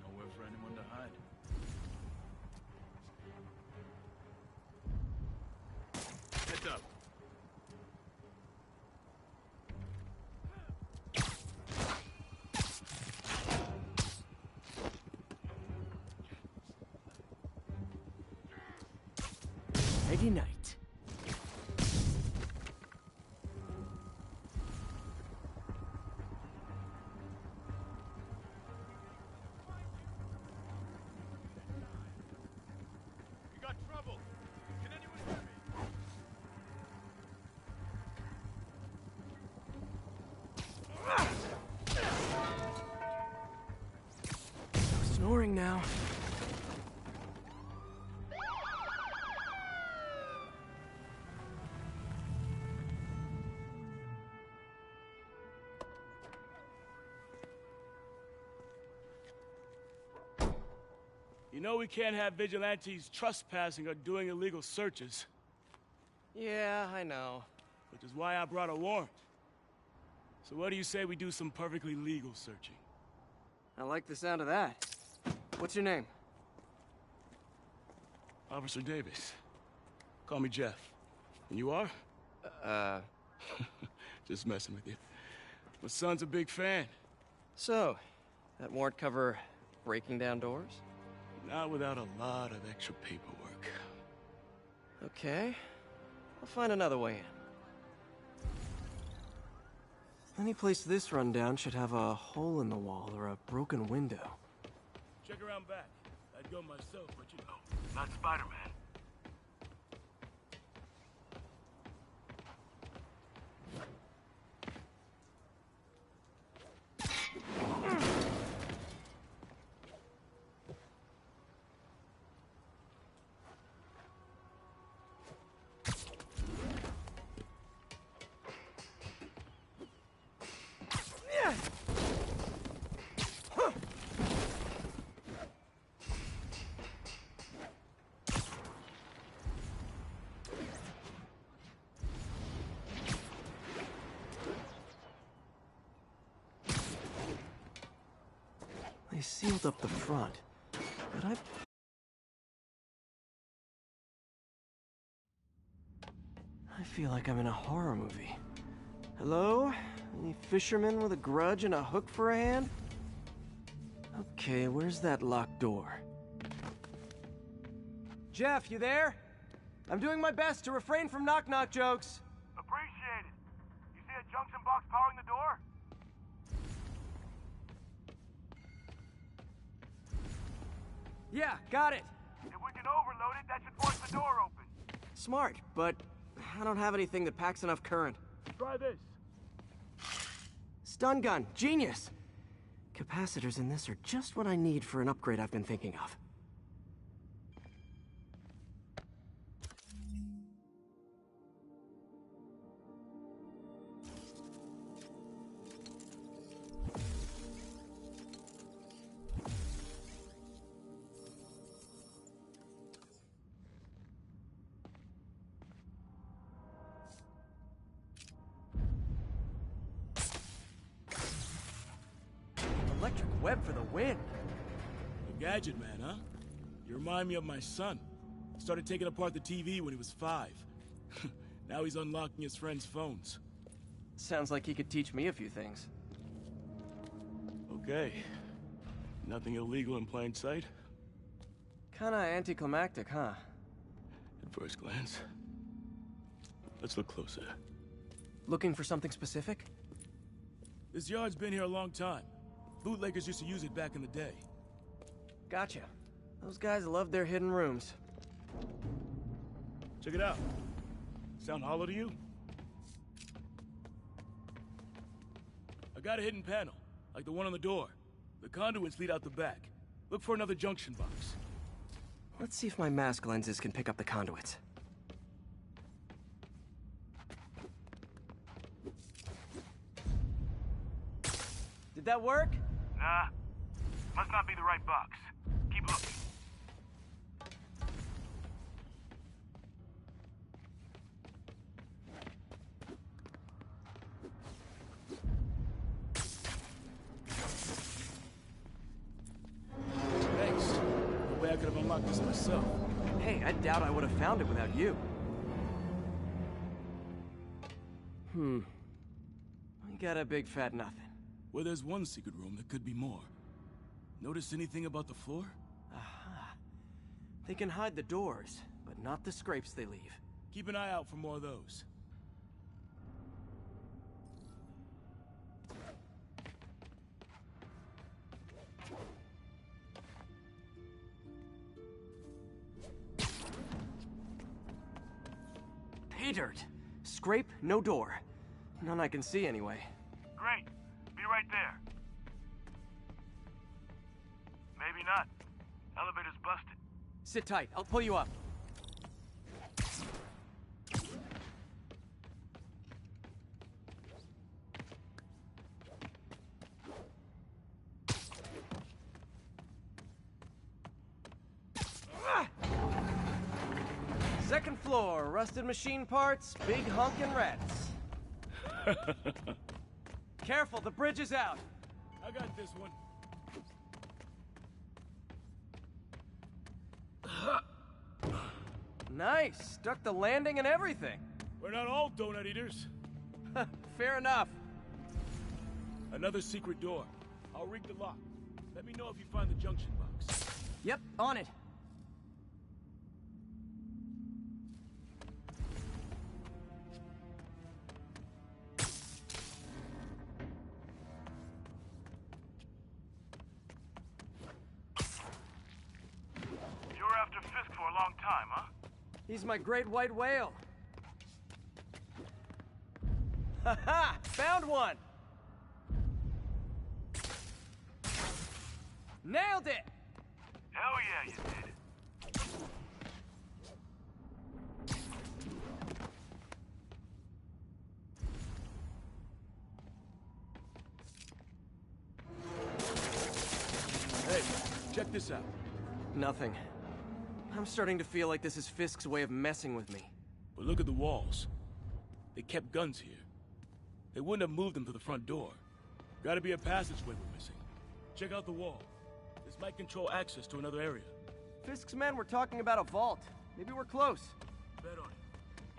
Nowhere for anyone to hide. Heads up. Friday night. We got trouble. Can anyone hear me? Snoring now. You know we can't have vigilantes trespassing or doing illegal searches. Yeah, I know. Which is why I brought a warrant. So what do you say we do some perfectly legal searching? I like the sound of that. What's your name? Officer Davis. Call me Jeff. And you are? Just messing with you. My son's a big fan. So, that warrant cover breaking down doors? Not without a lot of extra paperwork. Okay. I'll find another way in. Any place this rundown should have a hole in the wall or a broken window. Check around back. I'd go myself, but you know, not Spider-Man. They sealed up the front, but I feel like I'm in a horror movie. Hello? Any fisherman with a grudge and a hook for a hand? Okay, where's that locked door? Jeff, you there? I'm doing my best to refrain from knock-knock jokes. Appreciate it. You see a junction box powering the door? Yeah, got it. If we can overload it, that should force the door open. Smart, but I don't have anything that packs enough current. Try this. Stun gun, genius! Capacitors in this are just what I need for an upgrade I've been thinking of. Electric web for the win. A gadget man, huh? You remind me of my son. Started taking apart the TV when he was 5. Now he's unlocking his friends' phones. Sounds like he could teach me a few things. Okay. Nothing illegal in plain sight? Kinda anticlimactic, huh? At first glance. Let's look closer. Looking for something specific? This yard's been here a long time. Bootleggers used to use it back in the day. Gotcha. Those guys love their hidden rooms. Check it out. Sound hollow to you? I got a hidden panel, like the one on the door. The conduits lead out the back. Look for another junction box. Let's see if my mask lenses can pick up the conduits. Did that work? Nah. Must not be the right box. Keep looking. Thanks. No way I could have unlocked this myself. Hey, I doubt I would have found it without you. We got a big fat nothing. Well, there's one secret room that could be more. Notice anything about the floor? Aha. They can hide the doors, but not the scrapes they leave. Keep an eye out for more of those. Pay dirt. Scrape, no door. None I can see anyway. Great. Be right there. Maybe not. Elevator's busted. Sit tight. I'll pull you up. Second floor, rusted machine parts, big honkin' rats. Careful, the bridge is out. I got this one. Nice, stuck the landing and everything. We're not all donut eaters. Fair enough. Another secret door. I'll rig the lock. Let me know if you find the junction box. Yep, on it. He's my great white whale. Ha-ha! Found one! Nailed it! Hell yeah, you did. Hey, check this out. Nothing. I'm starting to feel like this is Fisk's way of messing with me. But look at the walls. They kept guns here. They wouldn't have moved them to the front door. Gotta be a passageway we're missing. Check out the wall. This might control access to another area. Fisk's men were talking about a vault. Maybe we're close. Bet on it.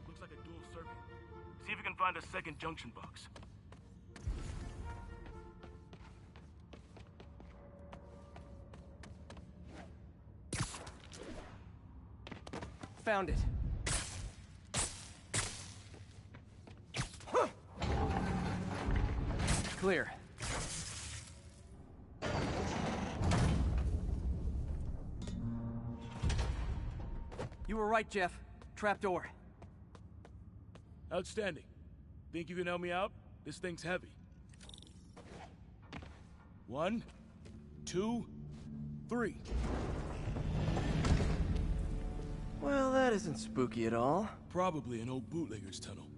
Looks like a dual circuit. See if you can find a second junction box. Found it. Huh. Clear. You were right, Jeff. Trapdoor. Outstanding. Think you can help me out? This thing's heavy. 1, 2, 3. Well, that isn't spooky at all. Probably an old bootlegger's tunnel.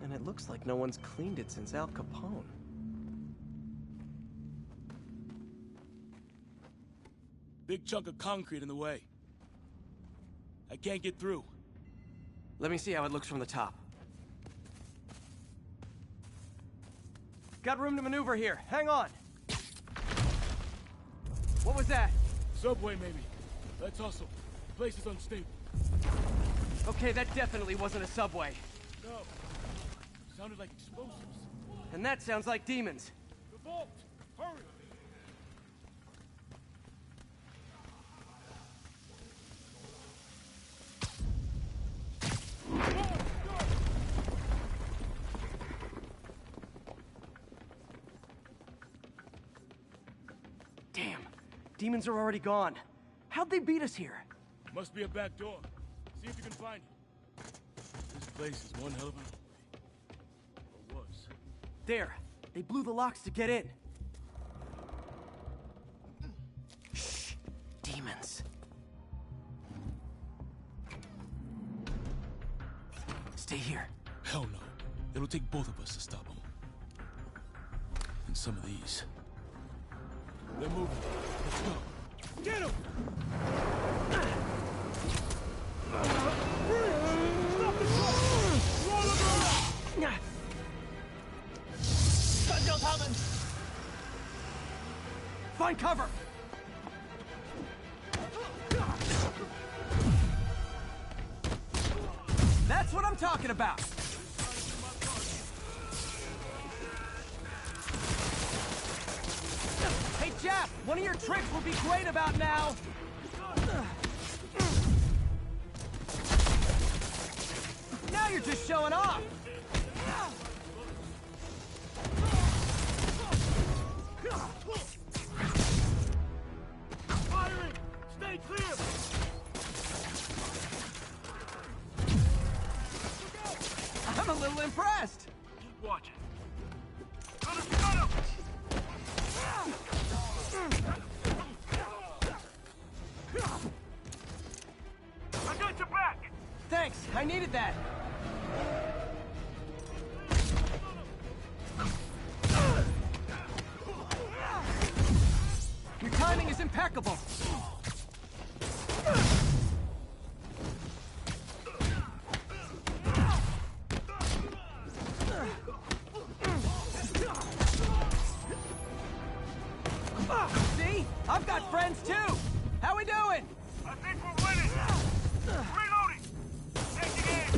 And it looks like no one's cleaned it since Al Capone. Big chunk of concrete in the way. I can't get through. Let me see how it looks from the top. Got room to maneuver here. Hang on. What was that? Subway, maybe. Let's hustle. The place is unstable. Okay, that definitely wasn't a subway. No. Sounded like explosives. And that sounds like demons. The vault! Hurry! Damn. Demons are already gone. How'd they beat us here? Must be a back door. See if you can find it. This place is one hell of an or was. There. They blew the locks to get in. Shh. Demons. Stay here. Hell no. It'll take both of us to stop them. And some of these. They're moving. Let's go. Get him! Stop the truck! Roll him around! Gunshot coming! Find cover! That's what I'm talking about! Hey, Jap! One of your tricks will be great about now! Now you're just showing off! Firing! Stay clear! I'm a little impressed! Keep watching. Got him! I got your back! Thanks, I needed that! Your timing is impeccable! See? I've got friends too! How we doing? I think we're winning! Reloading! Taking aim!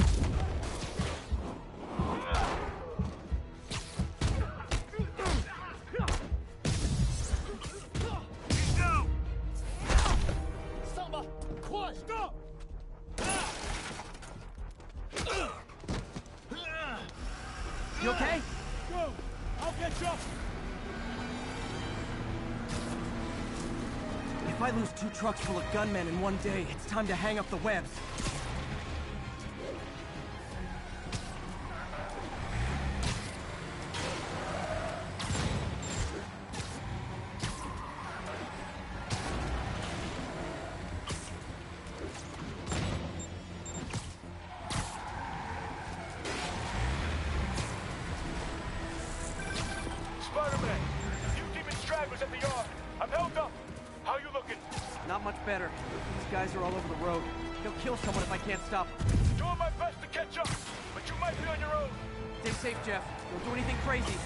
He's down! Samba! Quiet! Stop! You okay? Go! I'll catch up! If I lose 2 trucks full of gunmen in one day, it's time to hang up the webs. Spider-Man! You demon stragglers at the yard! I'm held up! How you looking? Not much better. These guys are all over the road. They'll kill someone if I can't stop them. Doing my best to catch up, but you might be on your own. Stay safe, Jeff. Don't do anything crazy.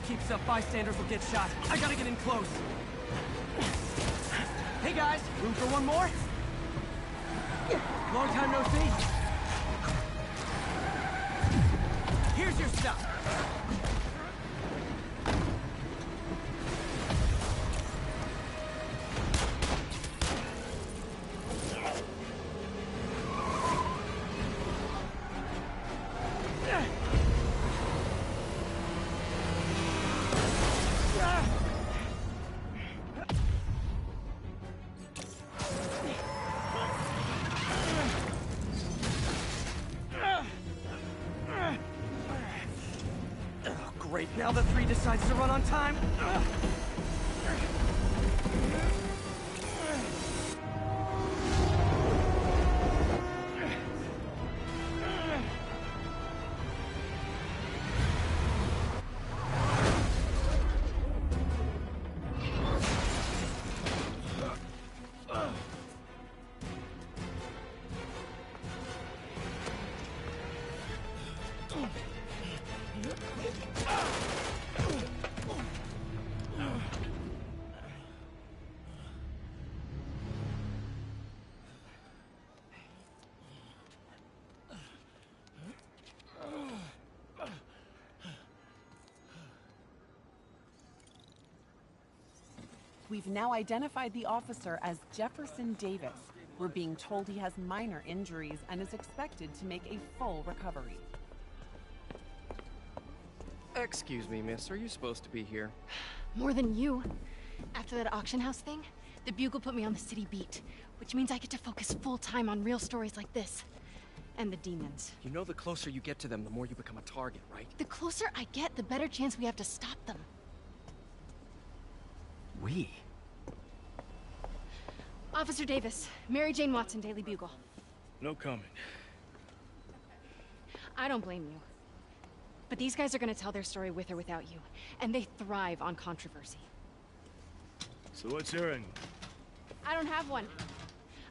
Keeps up, bystanders will get shot. I gotta get in close. Hey guys, room for one more? Long time no see. Here's your stuff. Great, now the 3 decides to run on time. We've now identified the officer as Jefferson Davis. We're being told he has minor injuries and is expected to make a full recovery. Excuse me, miss. Are you supposed to be here? More than you. After that auction house thing, the Bugle put me on the city beat, which means I get to focus full-time on real stories like this. And the demons. You know the closer you get to them, the more you become a target, right? The closer I get, the better chance we have to stop them. We? Officer Davis, Mary Jane Watson, Daily Bugle. No comment. I don't blame you. But these guys are gonna tell their story with or without you, and they thrive on controversy. So what's your angle? I don't have one.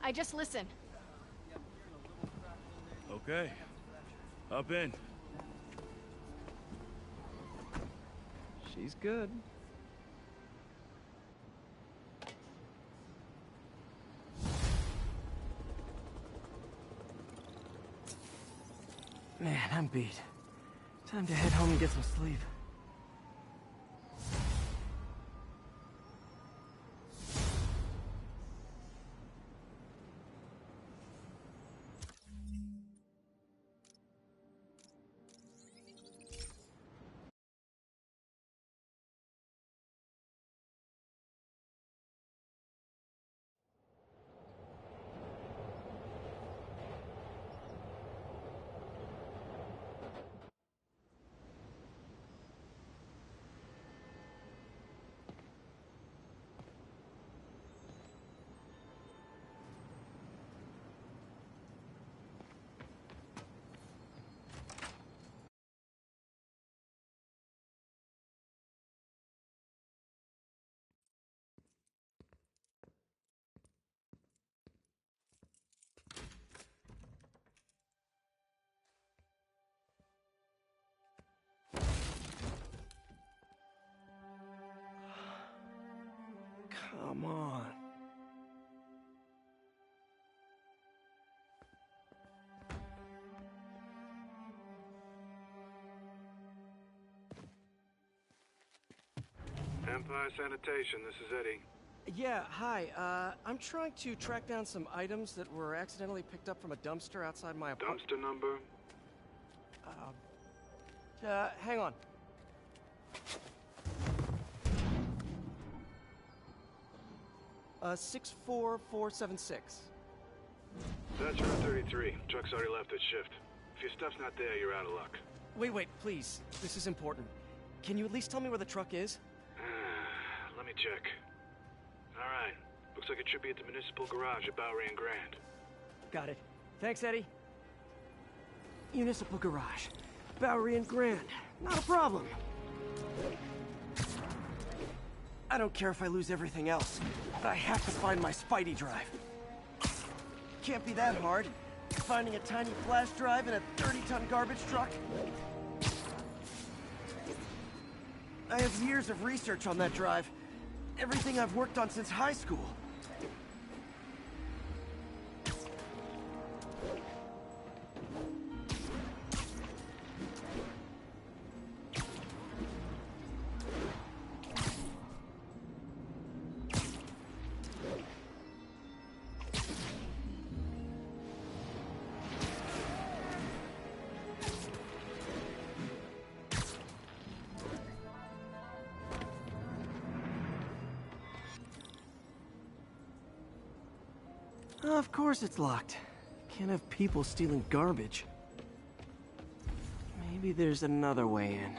I just listen. Okay. Hop in. She's good. Man, I'm beat. Time to head home and get some sleep. Come on. Empire Sanitation, this is Eddie. Yeah, hi. I'm trying to track down some items that were accidentally picked up from a dumpster outside my apartment. Dumpster number? Hang on. Uh, 64476. That's Route 33. Truck's already left its shift. If your stuff's not there, you're out of luck. Wait, please. This is important. Can you at least tell me where the truck is? Let me check. Alright. Looks like it should be at the municipal garage at Bowery and Grand. Got it. Thanks, Eddie. Municipal garage. Bowery and Grand. Not a problem. I don't care if I lose everything else, but I have to find my Spidey drive. Can't be that hard. Finding a tiny flash drive in a 30-ton garbage truck. I have years of research on that drive. Everything I've worked on since high school. Of course it's locked. Can't have people stealing garbage. Maybe there's another way in.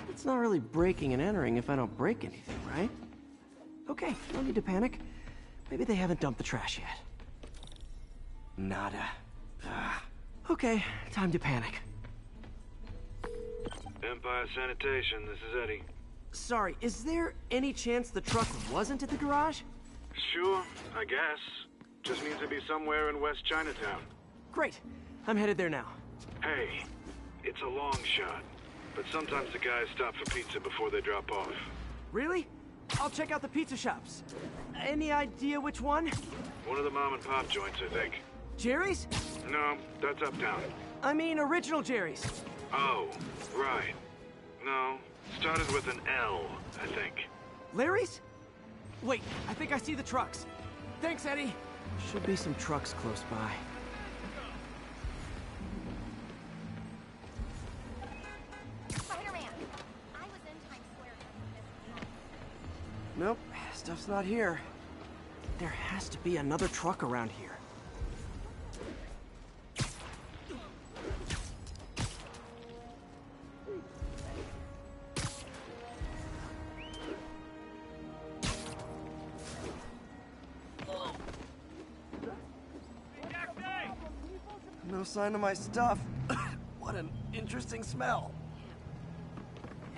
It's not really breaking and entering if I don't break anything, right? Okay, no need to panic. Maybe they haven't dumped the trash yet. Nada. Okay, time to panic. Empire Sanitation, this is Eddie. Sorry, is there any chance the truck wasn't at the garage? Sure, I guess. Just means to be somewhere in West Chinatown. Great. I'm headed there now. Hey, it's a long shot, but sometimes the guys stop for pizza before they drop off. Really? I'll check out the pizza shops. Any idea which one? One of the mom and pop joints, I think. Jerry's? No, that's uptown. I mean original Jerry's. Oh, right. No, started with an L, I think. Larry's? Wait, I think I see the trucks. Thanks, Eddie. Should be some trucks close by. Spider-Man! I was in Times Square. Nope, stuff's not here. There has to be another truck around here. No sign of my stuff. What an interesting smell.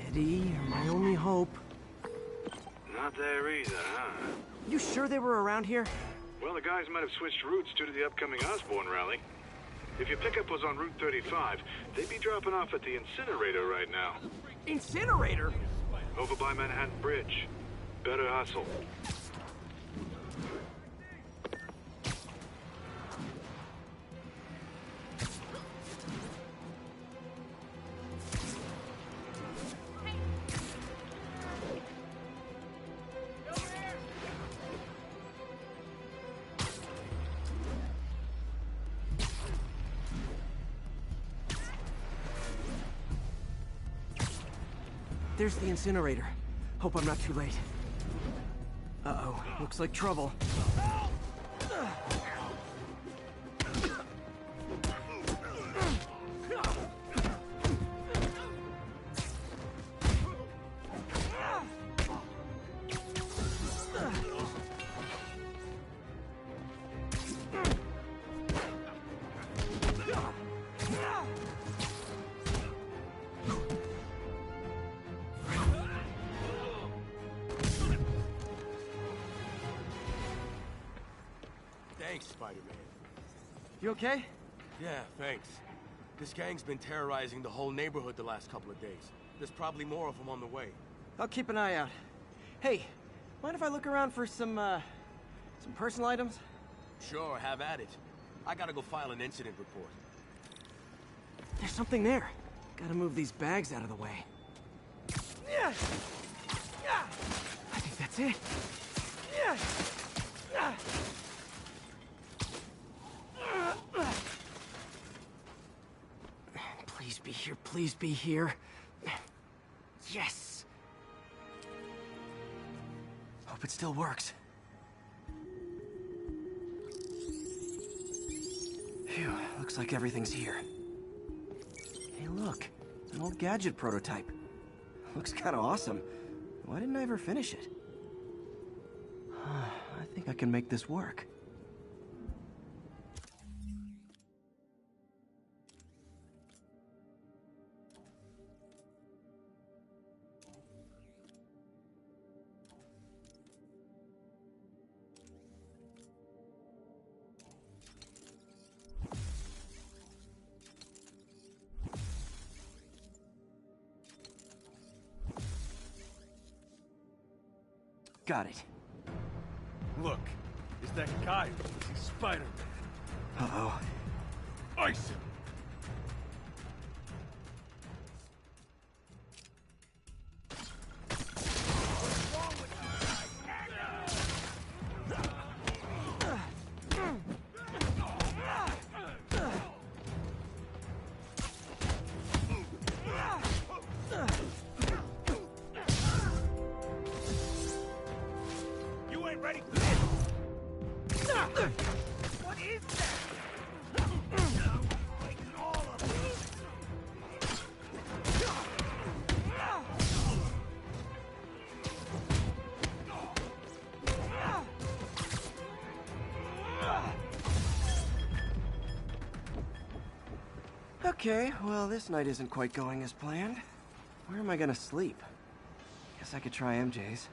Eddie, you're my only hope. Not there either, huh? You sure they were around here? Well, the guys might have switched routes due to the upcoming Osborn rally. If your pickup was on Route 35, they'd be dropping off at the incinerator right now. Incinerator? Over by Manhattan Bridge. Better hustle. There's the incinerator. Hope I'm not too late. Uh-oh, looks like trouble. Thanks, Spider-Man. You okay? Yeah, thanks. This gang's been terrorizing the whole neighborhood the last couple of days. There's probably more of them on the way. I'll keep an eye out. Hey, mind if I look around for some personal items? Sure, have at it. I gotta go file an incident report. There's something there. Gotta move these bags out of the way. I think that's it. Please be here, please be here. Yes! Hope it still works. Phew, looks like everything's here. Hey look, an old gadget prototype. Looks kinda awesome. Why didn't I ever finish it? I think I can make this work. Got it. Look, it's that guy from Spider-Man. Uh-oh. Ice him! What is that? All of this. Okay, well, this night isn't quite going as planned. Where am I gonna sleep? Guess I could try MJ's.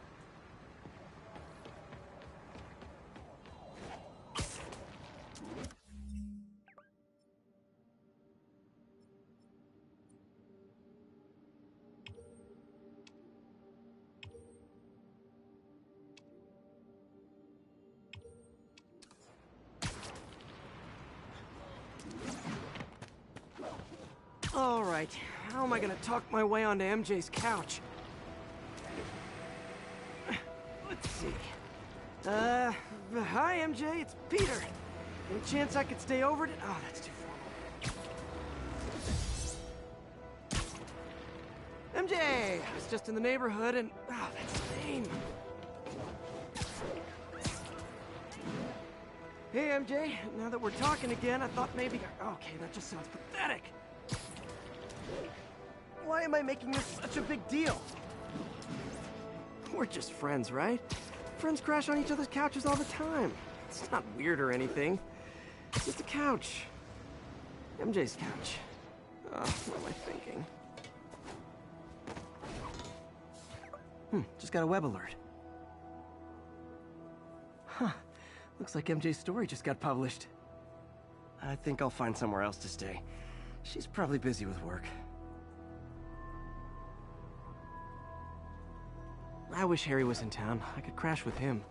All right, how am I gonna talk my way onto MJ's couch? Let's see. Hi MJ, it's Peter. Any chance I could stay over it? Oh, that's too formal. MJ, I was just in the neighborhood and... Oh, that's lame. Hey MJ, now that we're talking again, I thought maybe... Okay, that just sounds pathetic. Why am I making this such a big deal? We're just friends, right? Friends crash on each other's couches all the time. It's not weird or anything. It's just a couch. MJ's couch. Oh, what am I thinking? Just got a web alert. Huh. Looks like MJ's story just got published. I think I'll find somewhere else to stay. She's probably busy with work. I wish Harry was in town. I could crash with him.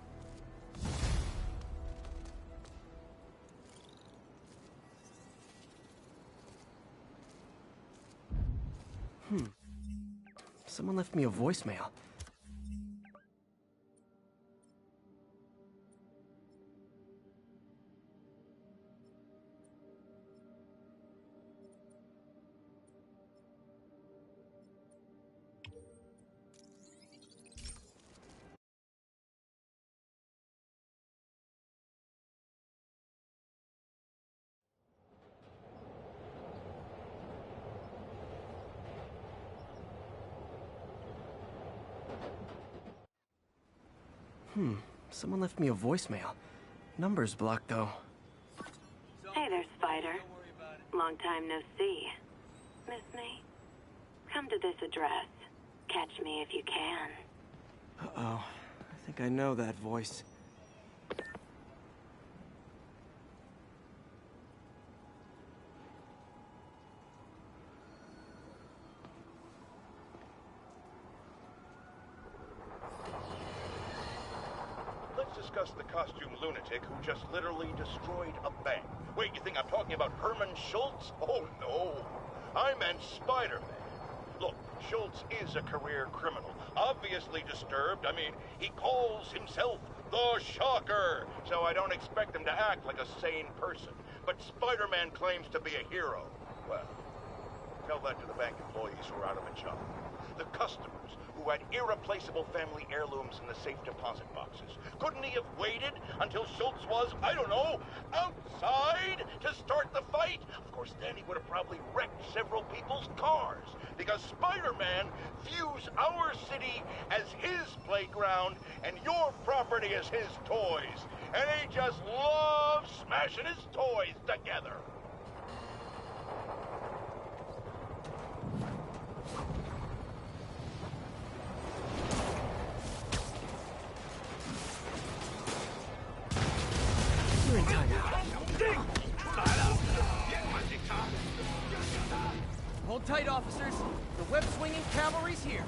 Someone left me a voicemail. Someone left me a voicemail. Number's blocked, though. Hey there, Spider. Long time no see. Miss me? Come to this address. Catch me if you can. Uh-oh. I think I know that voice. Discuss the costume lunatic who just literally destroyed a bank. Wait, you think I'm talking about Herman Schultz? Oh, no. I meant Spider-Man. Look, Schultz is a career criminal. Obviously disturbed. I mean, he calls himself the Shocker. So I don't expect him to act like a sane person. But Spider-Man claims to be a hero. Well, tell that to the bank employees who are out of a job. The customers who had irreplaceable family heirlooms in the safe deposit boxes. Couldn't he have waited until Schultz was, I don't know, outside to start the fight? Of course, then he would have probably wrecked several people's cars, because Spider-Man views our city as his playground and your property as his toys. And he just loves smashing his toys together. Hold tight, officers. The web-swinging cavalry's here.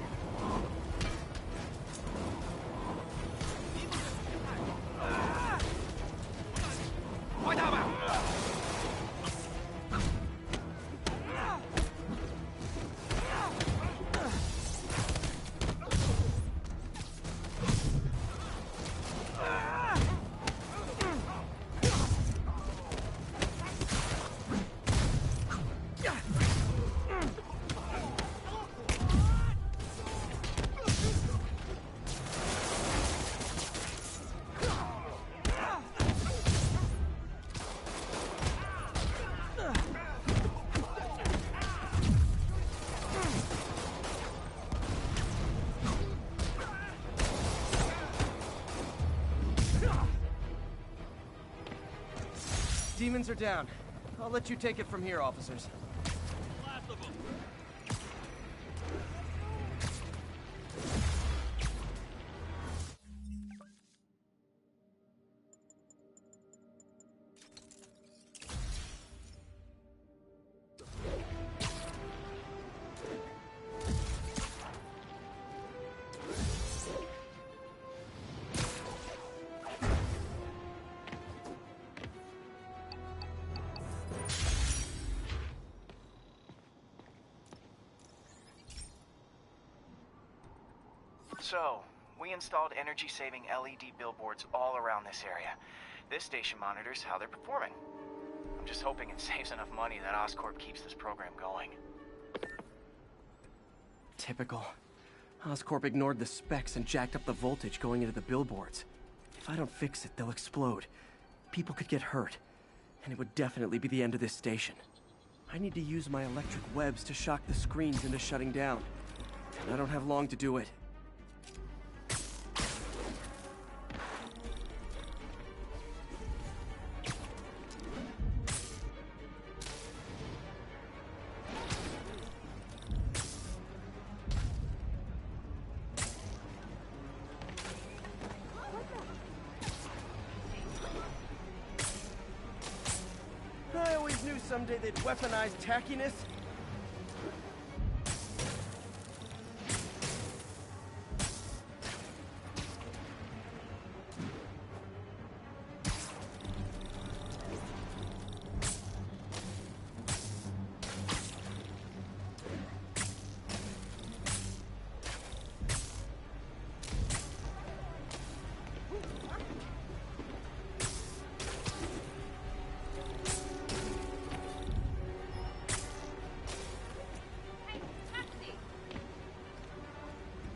Demons are down. I'll let you take it from here, officers. So, we installed energy-saving LED billboards all around this area. This station monitors how they're performing. I'm just hoping it saves enough money that Oscorp keeps this program going. Typical. Oscorp ignored the specs and jacked up the voltage going into the billboards. If I don't fix it, they'll explode. People could get hurt. And it would definitely be the end of this station. I need to use my electric webs to shock the screens into shutting down. And I don't have long to do it. I always knew someday they'd weaponize tackiness.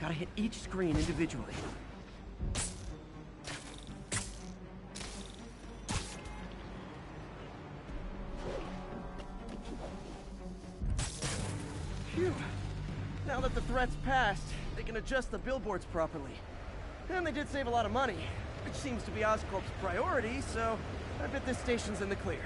Gotta hit each screen individually. Phew. Now that the threat's passed, they can adjust the billboards properly. And they did save a lot of money, which seems to be Oscorp's priority, so I bet this station's in the clear.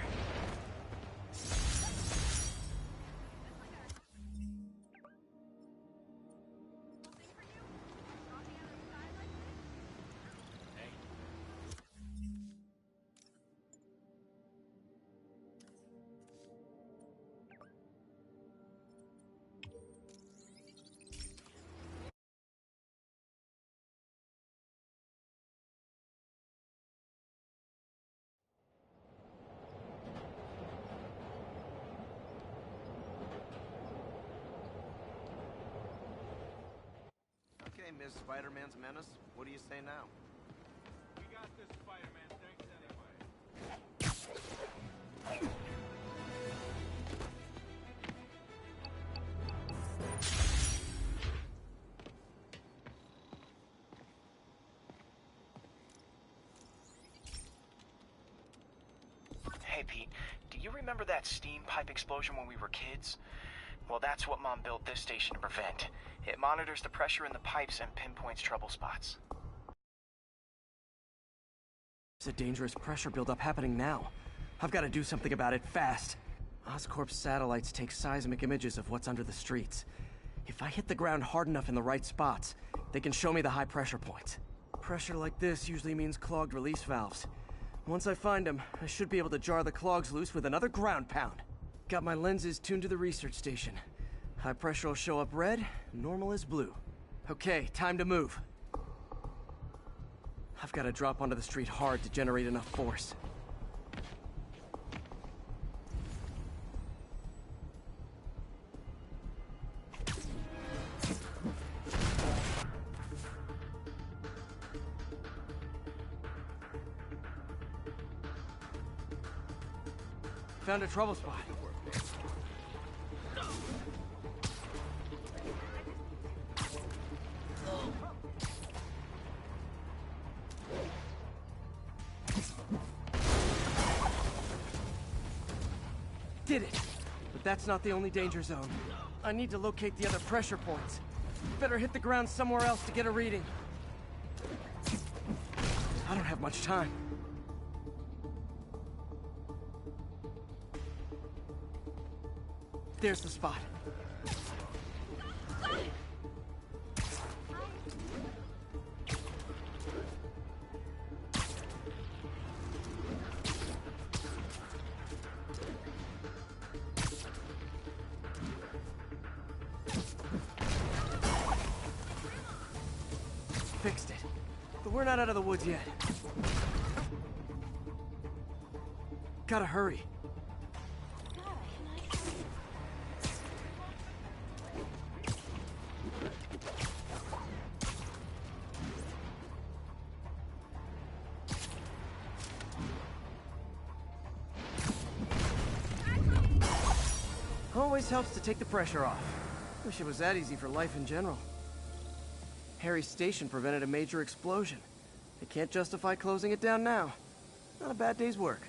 Okay, Ms. Spider-Man's menace, what do you say now? We got this, Spider-Man. Thanks anyway. Hey, Pete, do you remember that steam pipe explosion when we were kids? Well, that's what Mom built this station to prevent. It monitors the pressure in the pipes and pinpoints trouble spots. There's a dangerous pressure buildup happening now. I've got to do something about it fast. Oscorp's satellites take seismic images of what's under the streets. If I hit the ground hard enough in the right spots, they can show me the high pressure points. Pressure like this usually means clogged release valves. Once I find them, I should be able to jar the clogs loose with another ground pound. Got my lenses tuned to the research station. High pressure will show up red, normal is blue. Okay, time to move. I've got to drop onto the street hard to generate enough force. Found a trouble spot. Did it! But that's not the only danger zone. I need to locate the other pressure points. Better hit the ground somewhere else to get a reading. I don't have much time. There's the spot. Fixed it. But we're not out of the woods yet. Gotta hurry. Always helps to take the pressure off. Wish it was that easy for life in general. Harry's station prevented a major explosion. They can't justify closing it down now. Not a bad day's work.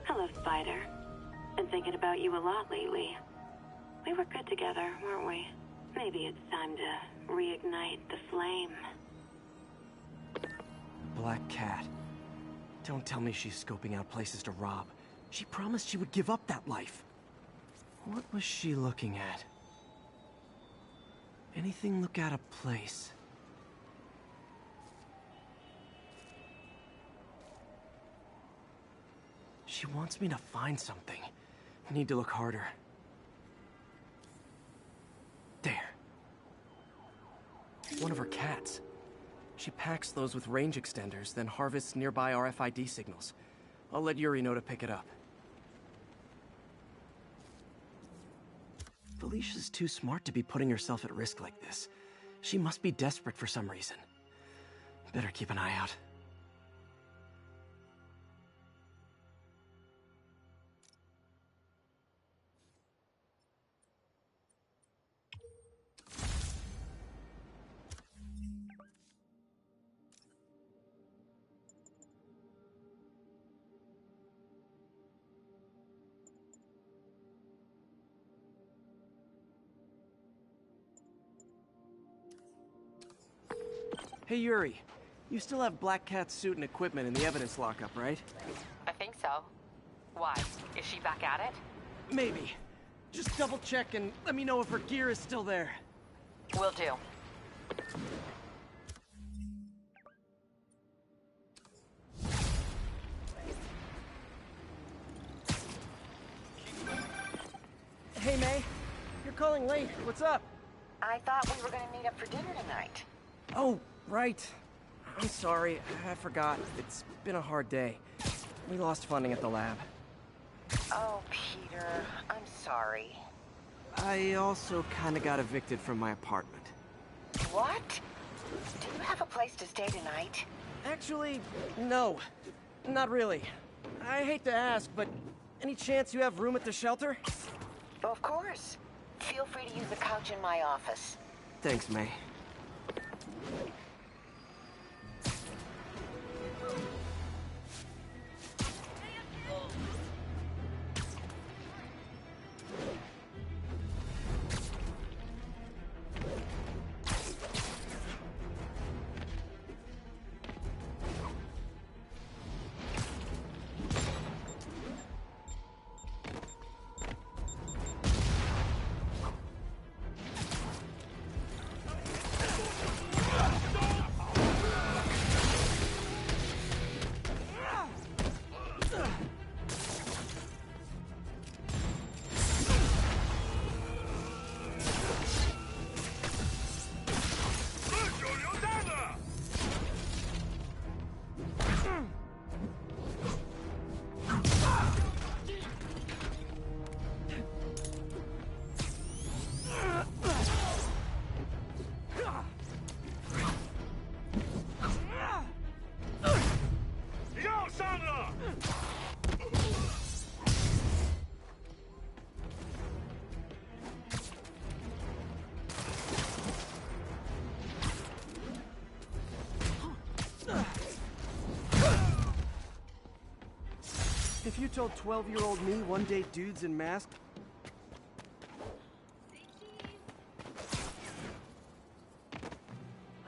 Hello, Spider. Been thinking about you a lot lately. We were good together, weren't we? Maybe it's time to reignite the flame. Black Cat. Don't tell me she's scoping out places to rob. She promised she would give up that life. What was she looking at? Anything look out of place? She wants me to find something. I need to look harder. There. One of her cats. She packs those with range extenders, then harvests nearby RFID signals. I'll let Yuri know to pick it up. Felicia's too smart to be putting herself at risk like this. She must be desperate for some reason. Better keep an eye out. Hey Yuri, you still have Black Cat's suit and equipment in the evidence lockup, right? I think so. Why? Is she back at it? Maybe. Just double check and let me know if her gear is still there. Will do. Hey May, you're calling late. What's up? I thought we were gonna meet up for dinner tonight. Oh, right. I'm sorry, I forgot. It's been a hard day. We lost funding at the lab. Oh, Peter, I'm sorry. I also kinda got evicted from my apartment. What? Do you have a place to stay tonight? Actually, no. Not really. I hate to ask, but any chance you have room at the shelter? Of course. Feel free to use the couch in my office. Thanks, May. If you told 12-year-old me one day dudes in masks...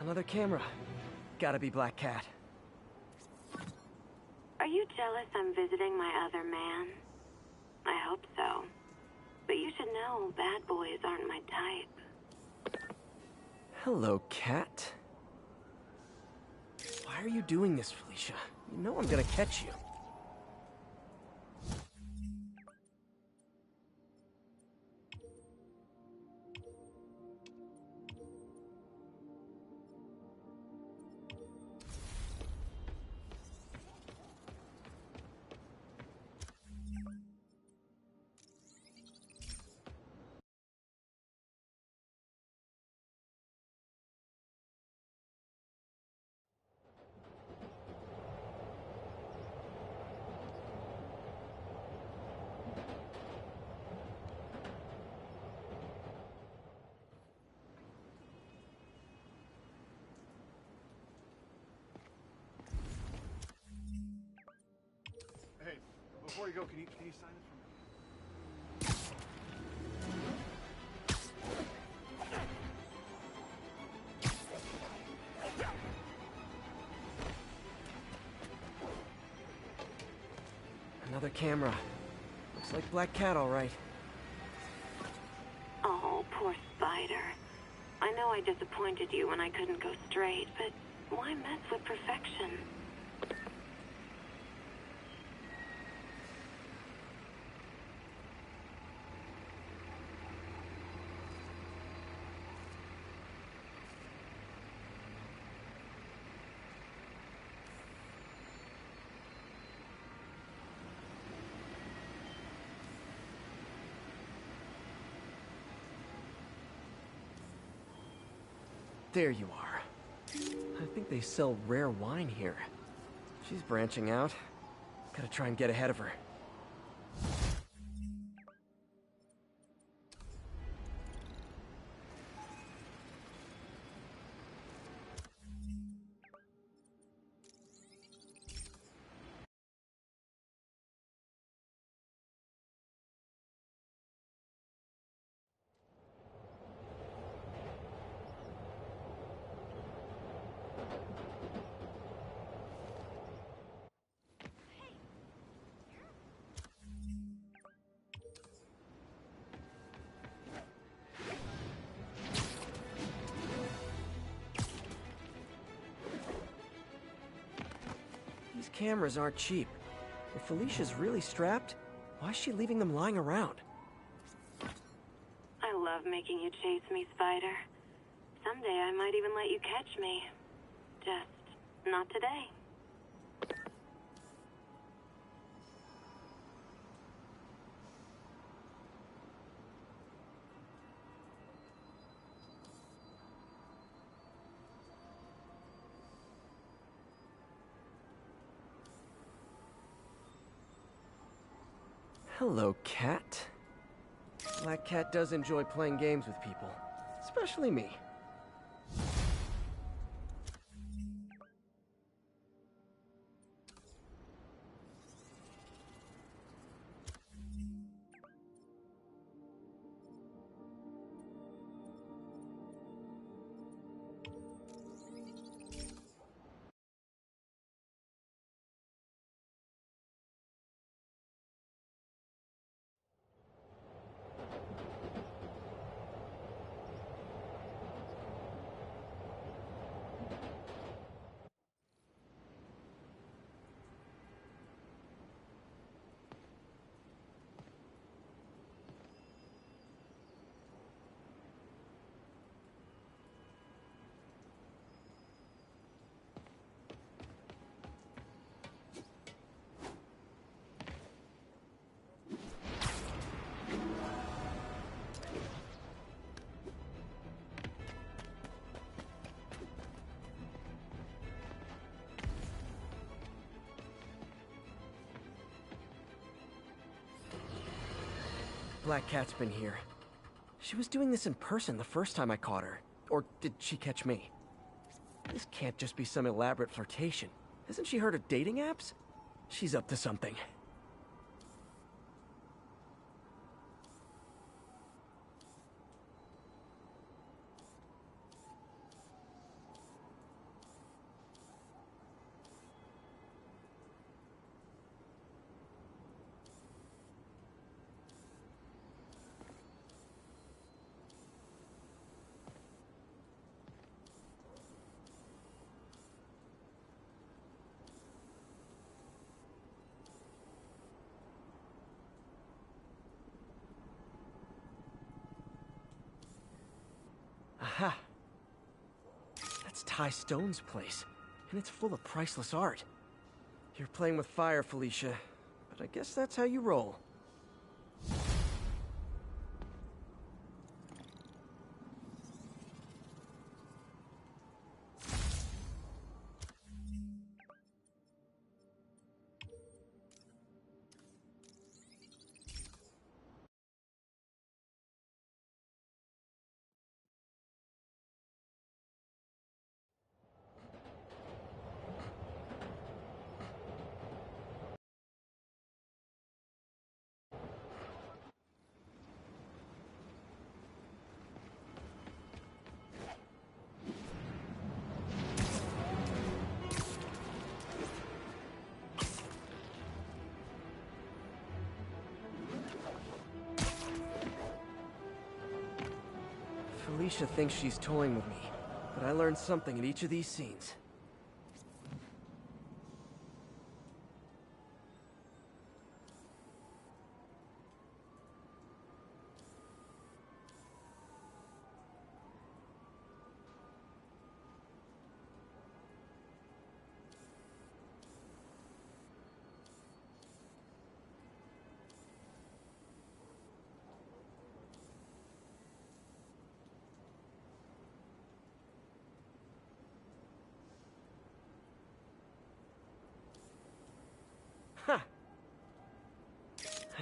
Another camera. Gotta be Black Cat. Are you jealous I'm visiting my other man? I hope so. But you should know bad boys aren't my type. Hello, Cat. Why are you doing this, Felicia? You know I'm gonna catch you. Hey, before you go, can you sign it for me? Another camera. Looks like Black Cat, all right. Oh, poor Spider. I know I disappointed you when I couldn't go straight, but why mess with perfection? There you are. I think they sell rare wine here. She's branching out. Gotta try and get ahead of her. These cameras aren't cheap. If Felicia's really strapped, why is she leaving them lying around? I love making you chase me, Spider. Someday I might even let you catch me. Just not today. Hello, Cat. Black Cat does enjoy playing games with people, especially me. Black Cat's been here. She was doing this in person the first time I caught her. Or did she catch me? This can't just be some elaborate flirtation. Hasn't she heard of dating apps? She's up to something. Aha! That's Ty Stone's place, and it's full of priceless art. You're playing with fire, Felicia, but I guess that's how you roll. Felicia thinks she's toying with me, but I learned something at each of these scenes.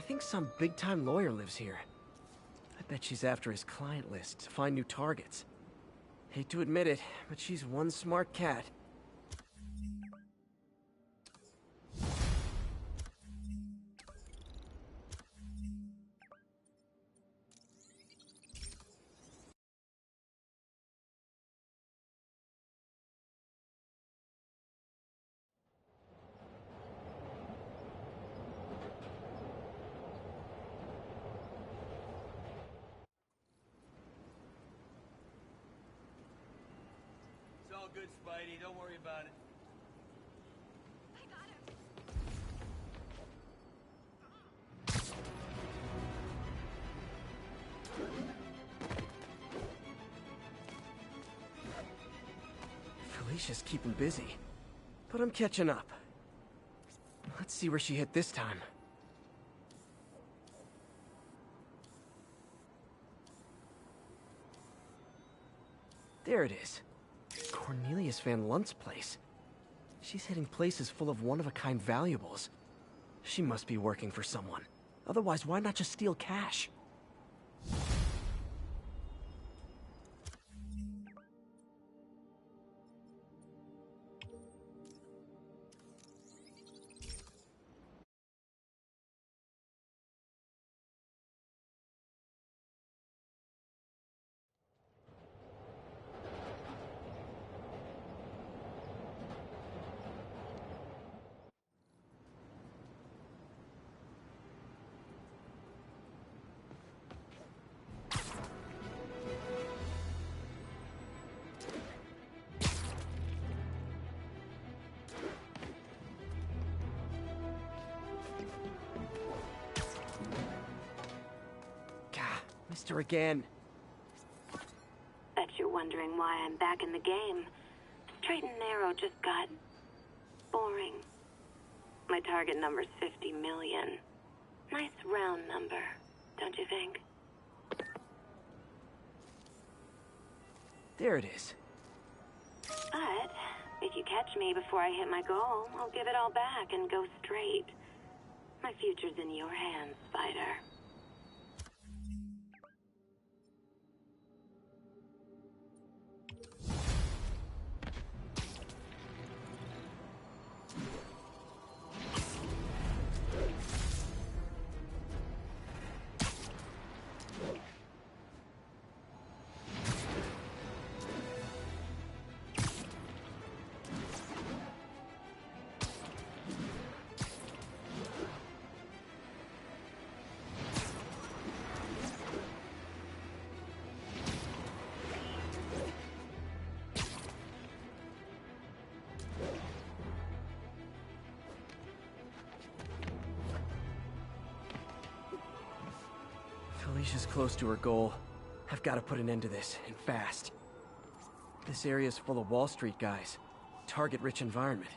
I think some big-time lawyer lives here. I bet she's after his client list to find new targets. Hate to admit it, but she's one smart cat. It's all good, Spidey. Don't worry about it. Felicia's keeping busy, but I'm catching up. Let's see where she hit this time. There it is. Cornelius Van Lunt's place. She's hitting places full of one-of-a-kind valuables. She must be working for someone. Otherwise, why not just steal cash? Missed her again. Bet you're wondering why I'm back in the game. Straight and narrow just got boring. My target number's 50 million. Nice round number, don't you think? There it is. But if you catch me before I hit my goal, I'll give it all back and go straight. My future's in your hands, Spider. Felicia's close to her goal. I've got to put an end to this, and fast. This area's full of Wall Street guys. Target-rich environment.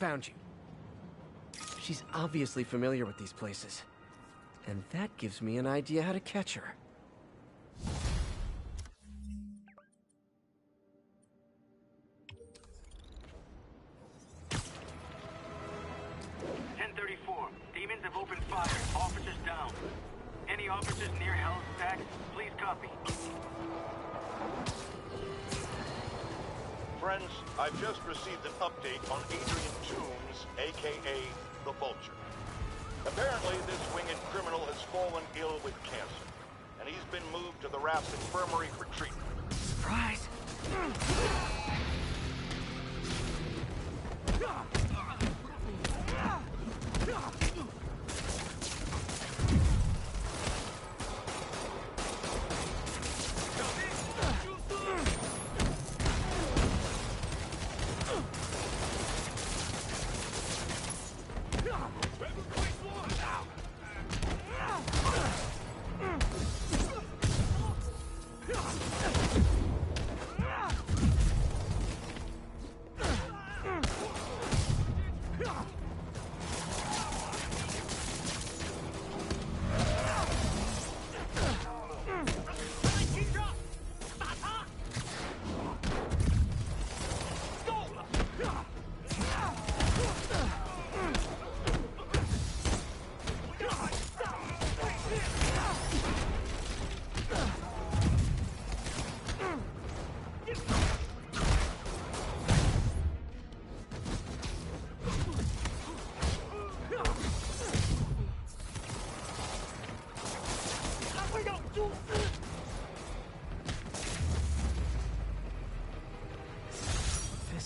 Found you. She's obviously familiar with these places. And that gives me an idea how to catch her. Demons have opened fire. Officers down. Any officers near Hell's Stacks, please copy. Friends, I've just received an update on Adrian Toombs, a.k.a. the Vulture. Apparently, this winged criminal has fallen ill with cancer, and he's been moved to the Raft's infirmary for treatment. Surprise!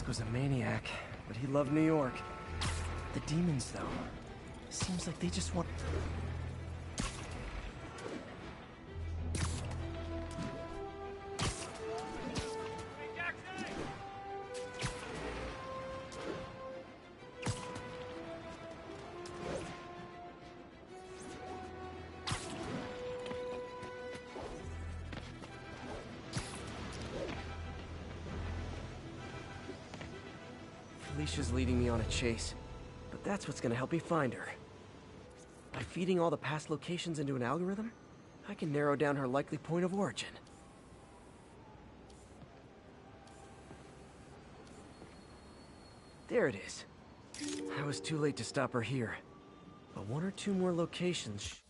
Tusk was a maniac, but he loved New York. The demons, though, seems like they just want... Felicia's leading me on a chase, but that's what's gonna help me find her. By feeding all the past locations into an algorithm, I can narrow down her likely point of origin. There it is. I was too late to stop her here, but one or two more locations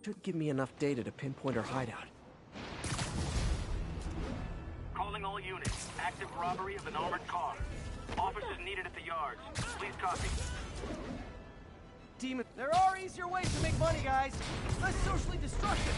should give me enough data to pinpoint her hideout. Calling all units. Active robbery of an armored car. Officers needed at the yards. Please copy. Demon... There are easier ways to make money, guys. Less socially destructive.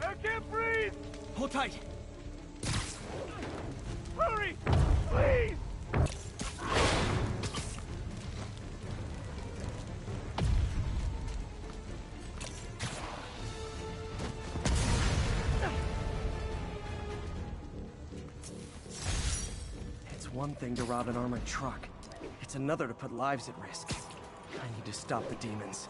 I can't breathe! Hold tight! Hurry! Please! It's one thing to rob an armored truck. It's another to put lives at risk. I need to stop the demons.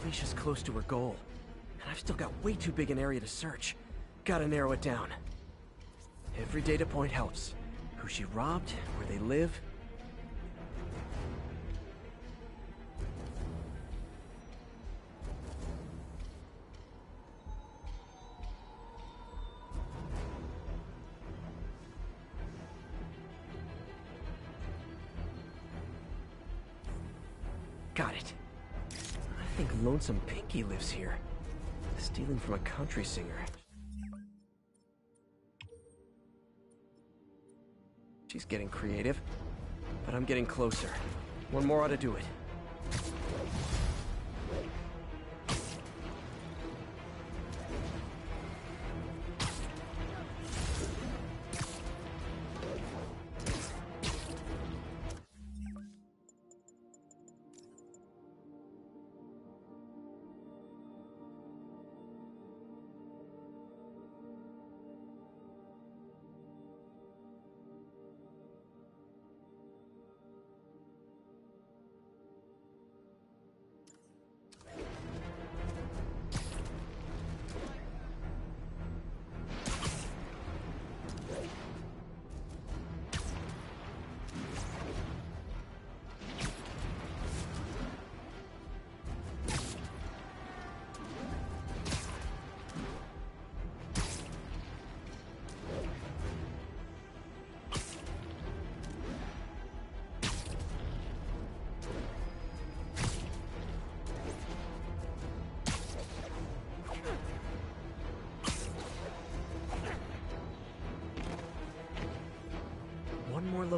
Felicia's close to her goal, and I've still got way too big an area to search. Gotta narrow it down. Every data point helps. Who she robbed, where they live. Got it. I think Lonesome Pinky lives here. Stealing from a country singer. She's getting creative, but I'm getting closer. One more ought to do it.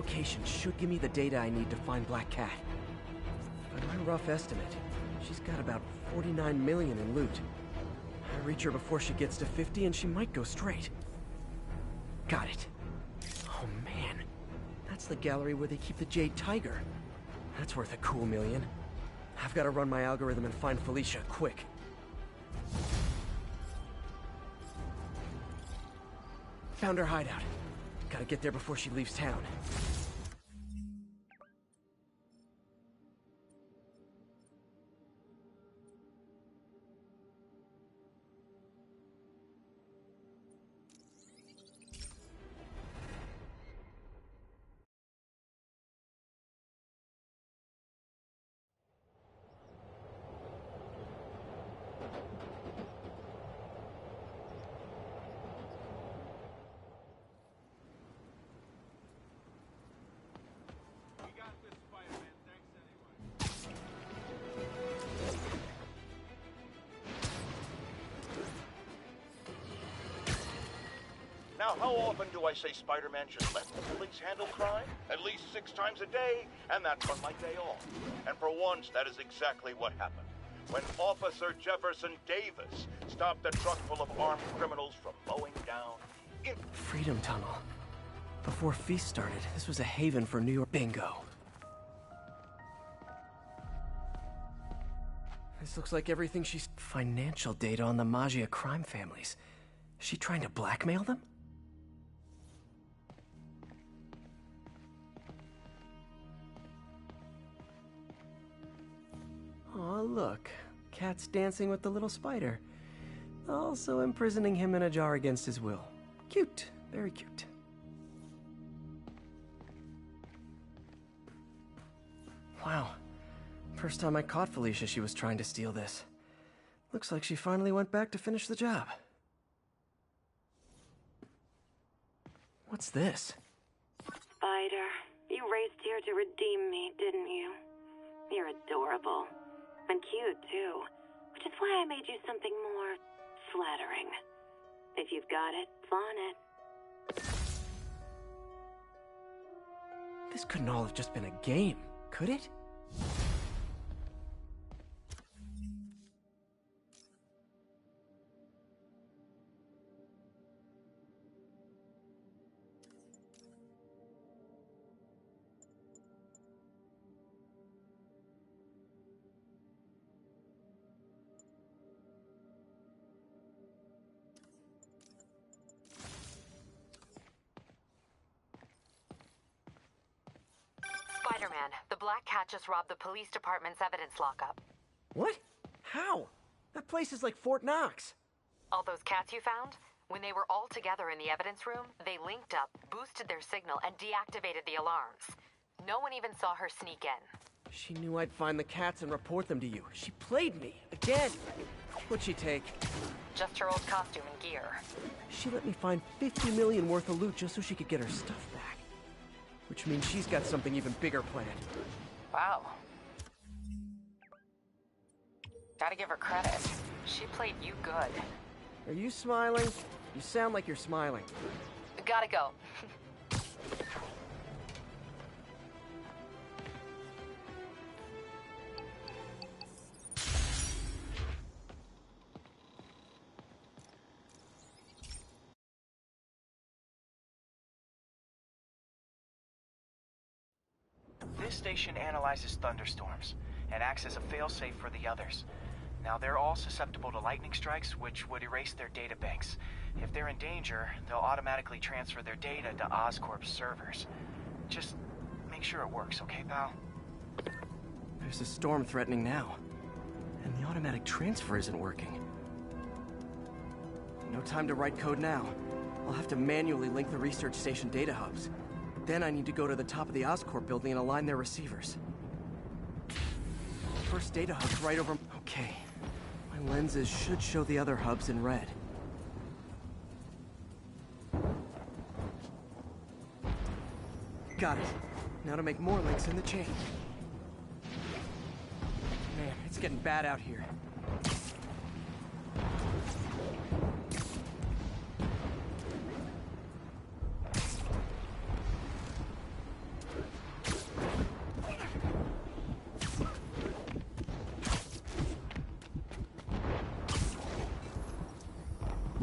location should give me the data I need to find Black Cat. By my rough estimate, she's got about 49 million in loot. I reach her before she gets to 50 and she might go straight. Got it. Oh man, that's the gallery where they keep the Jade Tiger. That's worth a cool million. I've got to run my algorithm and find Felicia, quick. Found her hideout. Gotta get there before she leaves town. Now, how often do I say Spider-Man should let the police handle crime? At least 6 times a day, and that's on my day off. And for once, that is exactly what happened. When Officer Jefferson Davis stopped a truck full of armed criminals from mowing down... Freedom Tunnel. Before Feast started, this was a haven for New York. Bingo. This looks like everything she's... Financial data on the Maggia crime families. Is she trying to blackmail them? Oh, look. Cat's dancing with the little spider. Also imprisoning him in a jar against his will. Cute. Very cute. Wow. First time I caught Felicia, she was trying to steal this. Looks like she finally went back to finish the job. What's this? Spider, you raced here to redeem me, didn't you? You're adorable. And cute, too. Which is why I made you something more flattering. If you've got it, flaunt it. This couldn't all have just been a game, could it? Spider-Man, the Black Cat just robbed the police department's evidence lockup. What? How? That place is like Fort Knox. All those cats you found? When they were all together in the evidence room, they linked up, boosted their signal, and deactivated the alarms. No one even saw her sneak in. She knew I'd find the cats and report them to you. She played me. Again. What'd she take? Just her old costume and gear. She let me find 50 million worth of loot just so she could get her stuff back. Which means she's got something even bigger planned. Wow. Gotta give her credit. She played you good. Are you smiling? You sound like you're smiling. Gotta go. This station analyzes thunderstorms and acts as a failsafe for the others. Now, they're all susceptible to lightning strikes, which would erase their databanks. If they're in danger, they'll automatically transfer their data to Oscorp's servers. Just make sure it works, okay, pal? There's a storm threatening now, and the automatic transfer isn't working. No time to write code now. I'll have to manually link the research station data hubs. Then I need to go to the top of the Oscorp building and align their receivers. First data hub's right over... Okay. My lenses should show the other hubs in red. Got it. Now to make more links in the chain. Man, it's getting bad out here.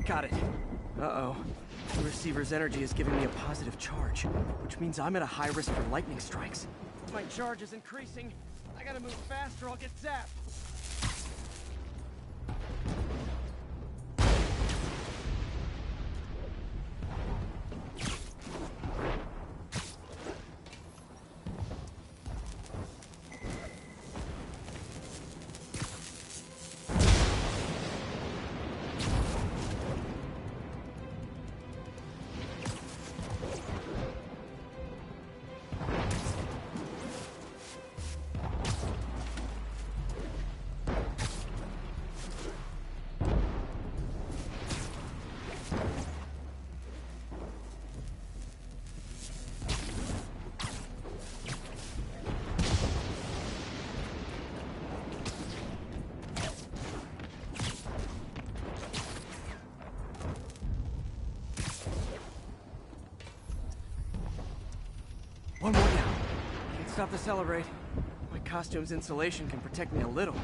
Got it. Uh-oh. The receiver's energy is giving me a positive charge, which means I'm at a high risk for lightning strikes. My charge is increasing. I gotta move fast or I'll get zapped. One more down. Can't stop the celebrate. My costume's insulation can protect me a little,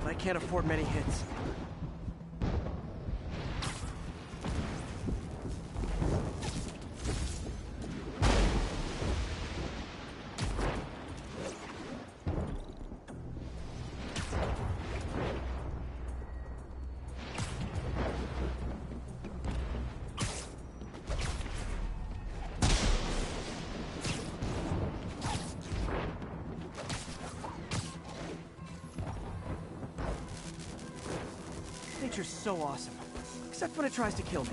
but I can't afford many hits. Nature's so awesome, except when it tries to kill me.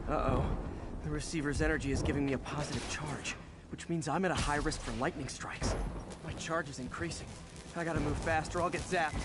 Uh-oh. The receiver's energy is giving me a positive charge, which means I'm at a high risk for lightning strikes. My charge is increasing. I gotta move fast or I'll get zapped.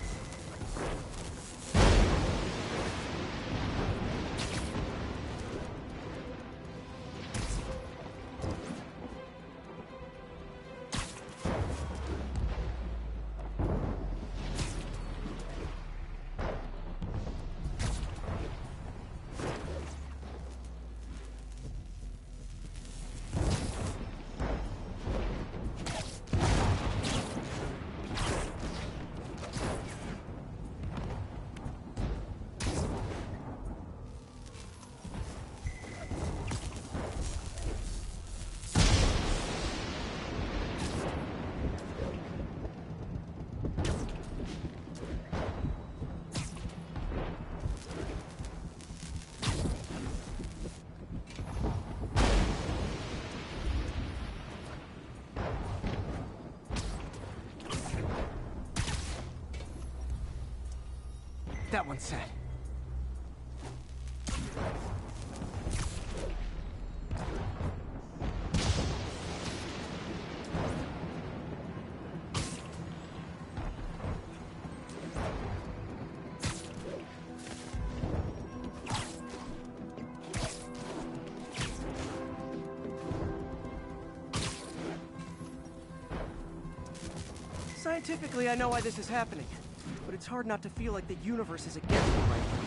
That one's set. Scientifically, I know why this is happening. But it's hard not to feel like the universe is against me right now.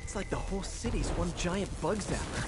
It's like the whole city's one giant bug zapper.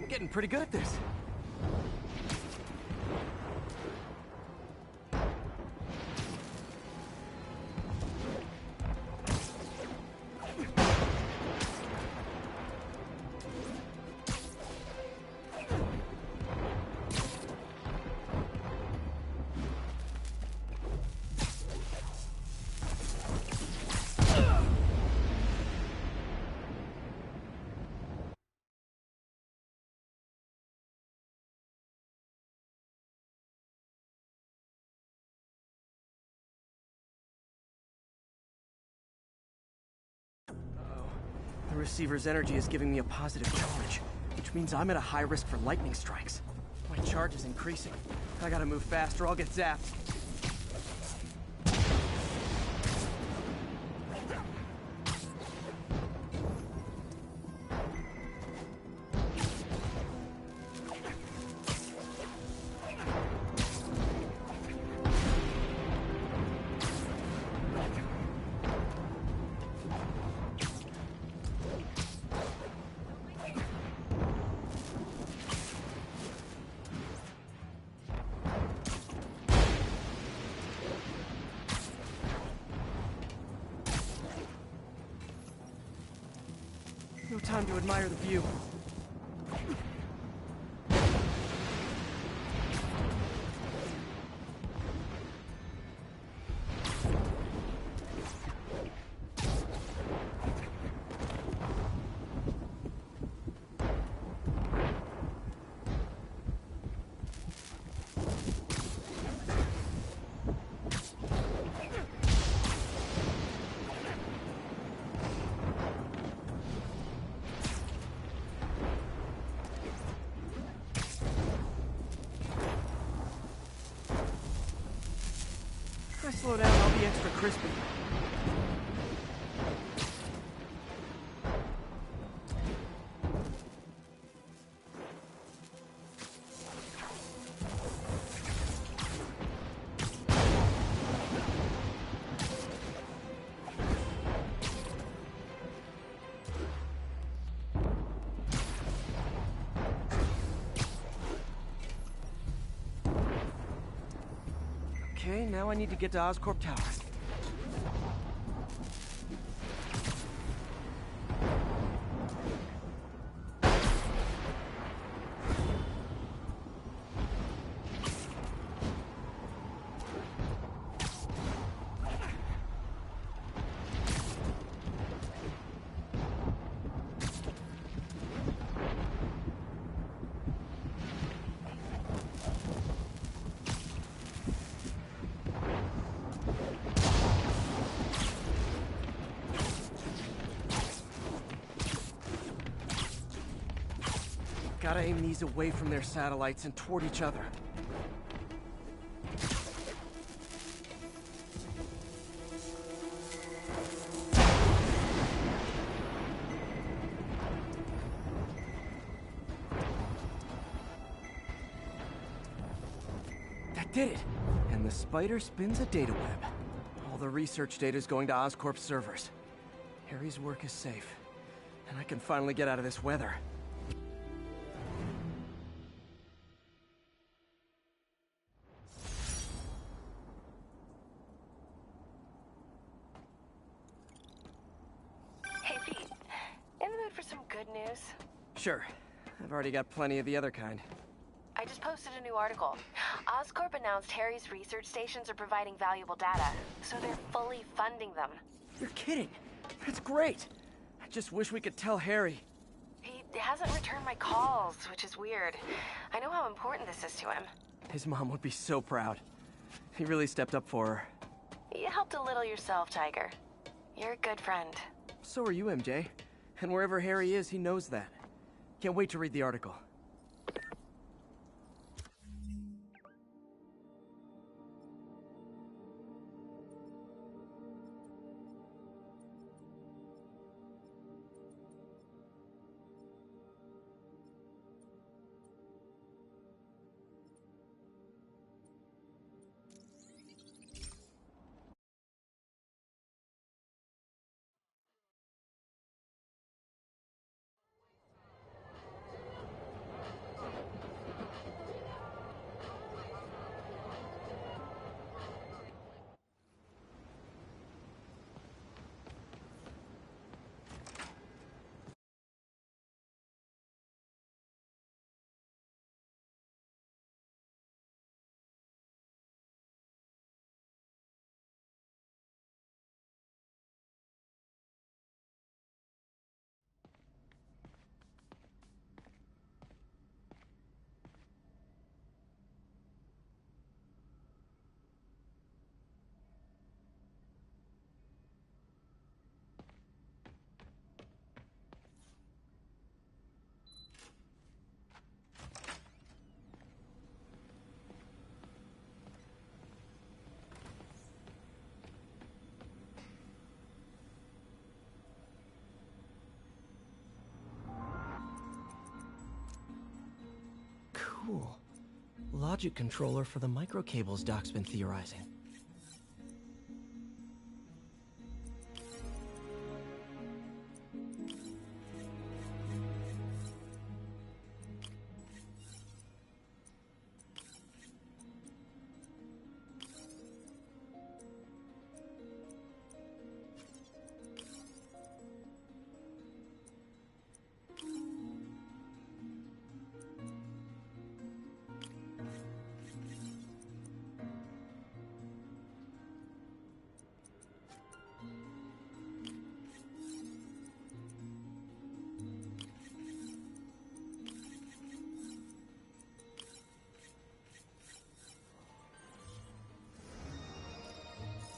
Getting pretty good at this. receiver's energy is giving me a positive charge, which means I'm at a high risk for lightning strikes. My charge is increasing. I gotta move fast or I'll get zapped. No time to admire the view. If I slow down, I'll be extra crispy. Okay, now I need to get to Oscorp Tower. Gotta aim these away from their satellites and toward each other. That did it! And the spider spins a data web. All the research data is going to Oscorp's servers. Harry's work is safe, and I can finally get out of this weather. Sure. I've already got plenty of the other kind. I just posted a new article. Oscorp announced Harry's research stations are providing valuable data, so they're fully funding them. You're kidding. That's great. I just wish we could tell Harry. He hasn't returned my calls, which is weird. I know how important this is to him. His mom would be so proud. He really stepped up for her. You helped a little yourself, Tiger. You're a good friend. So are you, MJ. And wherever Harry is, he knows that. Can't wait to read the article. Cool. Logic controller for the microcables Doc's been theorizing.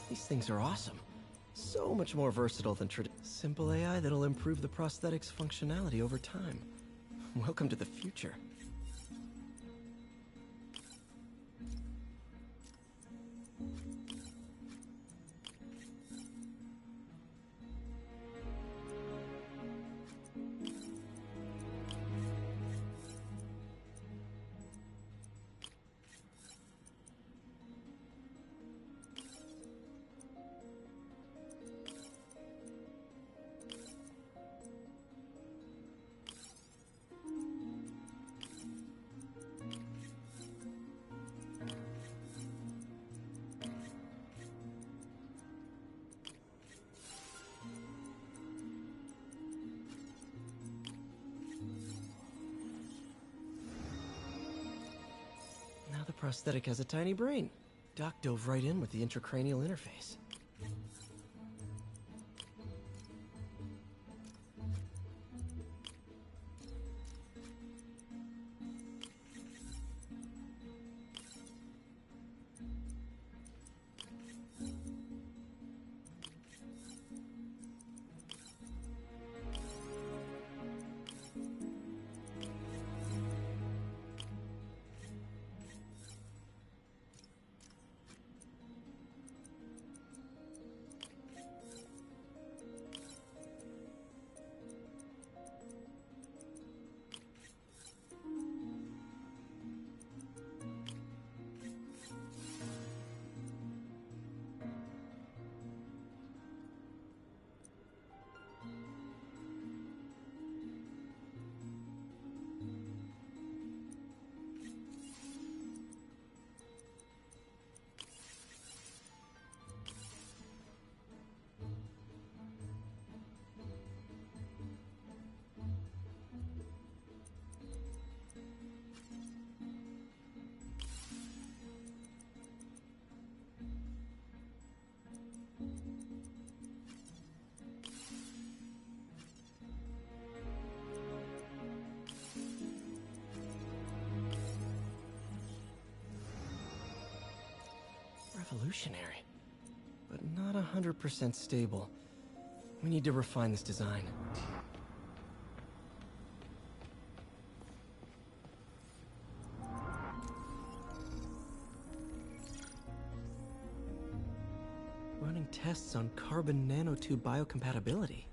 These things are awesome. So much more versatile than simple AI that'll improve the prosthetics functionality over time. Welcome to the future. Now the prosthetic has a tiny brain. Doc dove right in with the intracranial interface. Revolutionary, but not 100% stable. We need to refine this design. Running tests on carbon nanotube biocompatibility.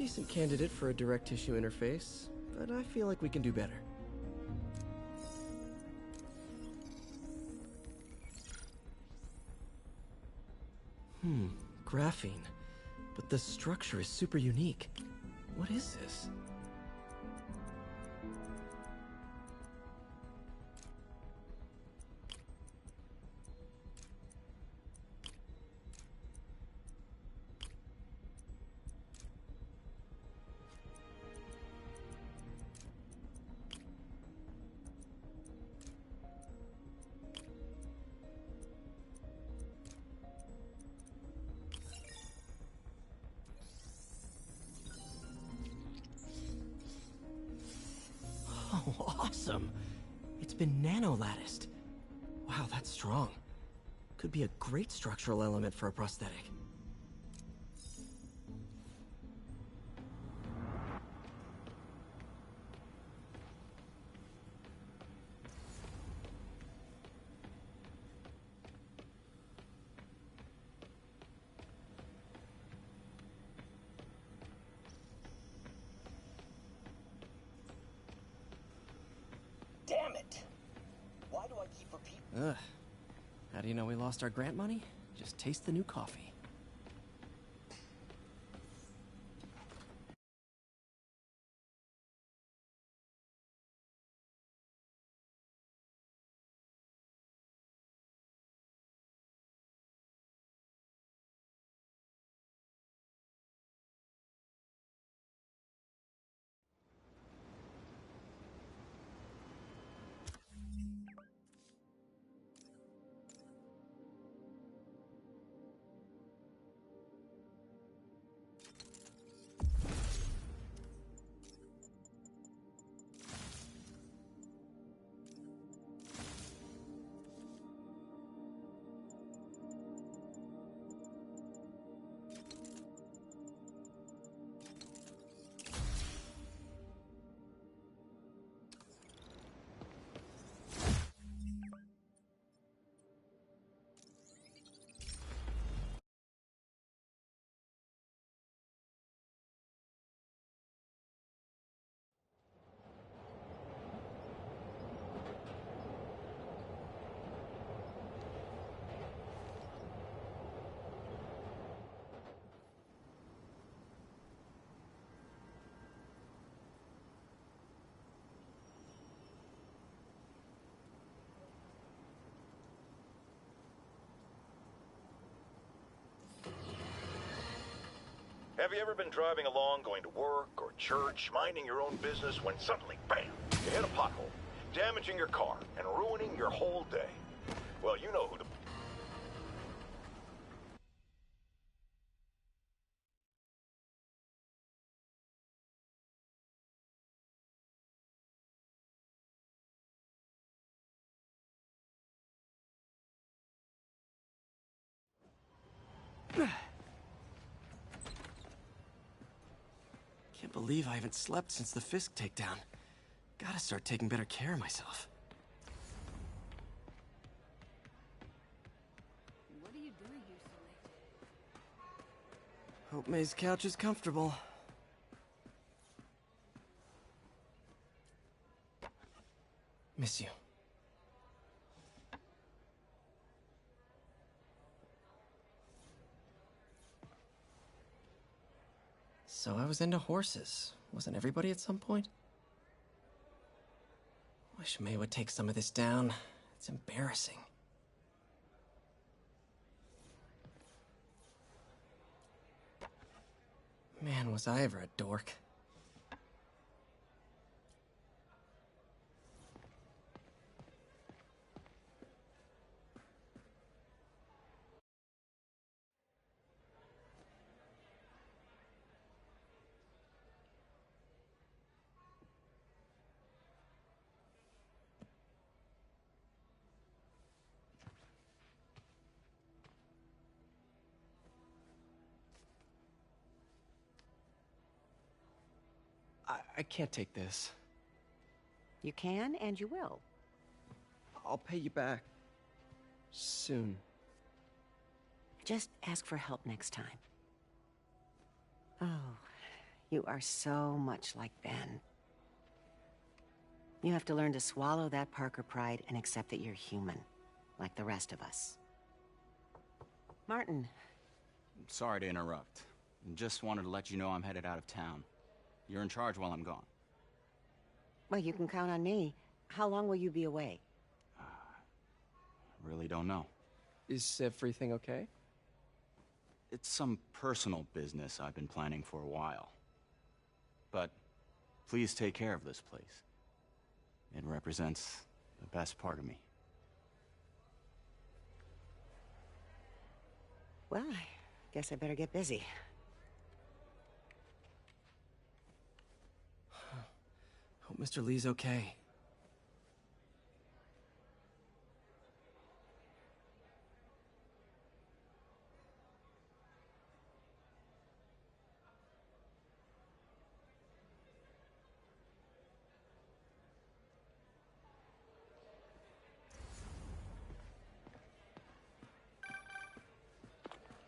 decent candidate for a direct tissue interface, but I feel like we can do better. Graphene. But the structure is super unique. What is this? Oh, awesome! It's been nano-latticed. Wow, that's strong. Could be a great structural element for a prosthetic. Damn it! Why do I keep repeating? Ugh. How do you know we lost our grant money? Just taste the new coffee. Have you ever been driving along, going to work or church, minding your own business, when suddenly, bam, you hit a pothole, damaging your car and ruining your whole day? Well, you know who to... Can't believe I haven't slept since the Fisk takedown. Gotta start taking better care of myself. What are you doing here so late? Hope May's couch is comfortable. Miss you. So I was into horses. Wasn't everybody at some point? Wish May would take some of this down. It's embarrassing. Man, was I ever a dork. I can't take this. You can, and you will. I'll pay you back. Soon. Just ask for help next time. Oh, You are so much like Ben. You have to learn to swallow that Parker pride and accept that you're human, like the rest of us. Martin. Sorry to interrupt. Just wanted to let you know I'm headed out of town. You're in charge while I'm gone. Well, you can count on me. How long will you be away? Really don't know. Is everything okay? It's some personal business I've been planning for a while. But please take care of this place. It represents the best part of me. Well, I guess I better get busy. Hope Mr. Lee's okay.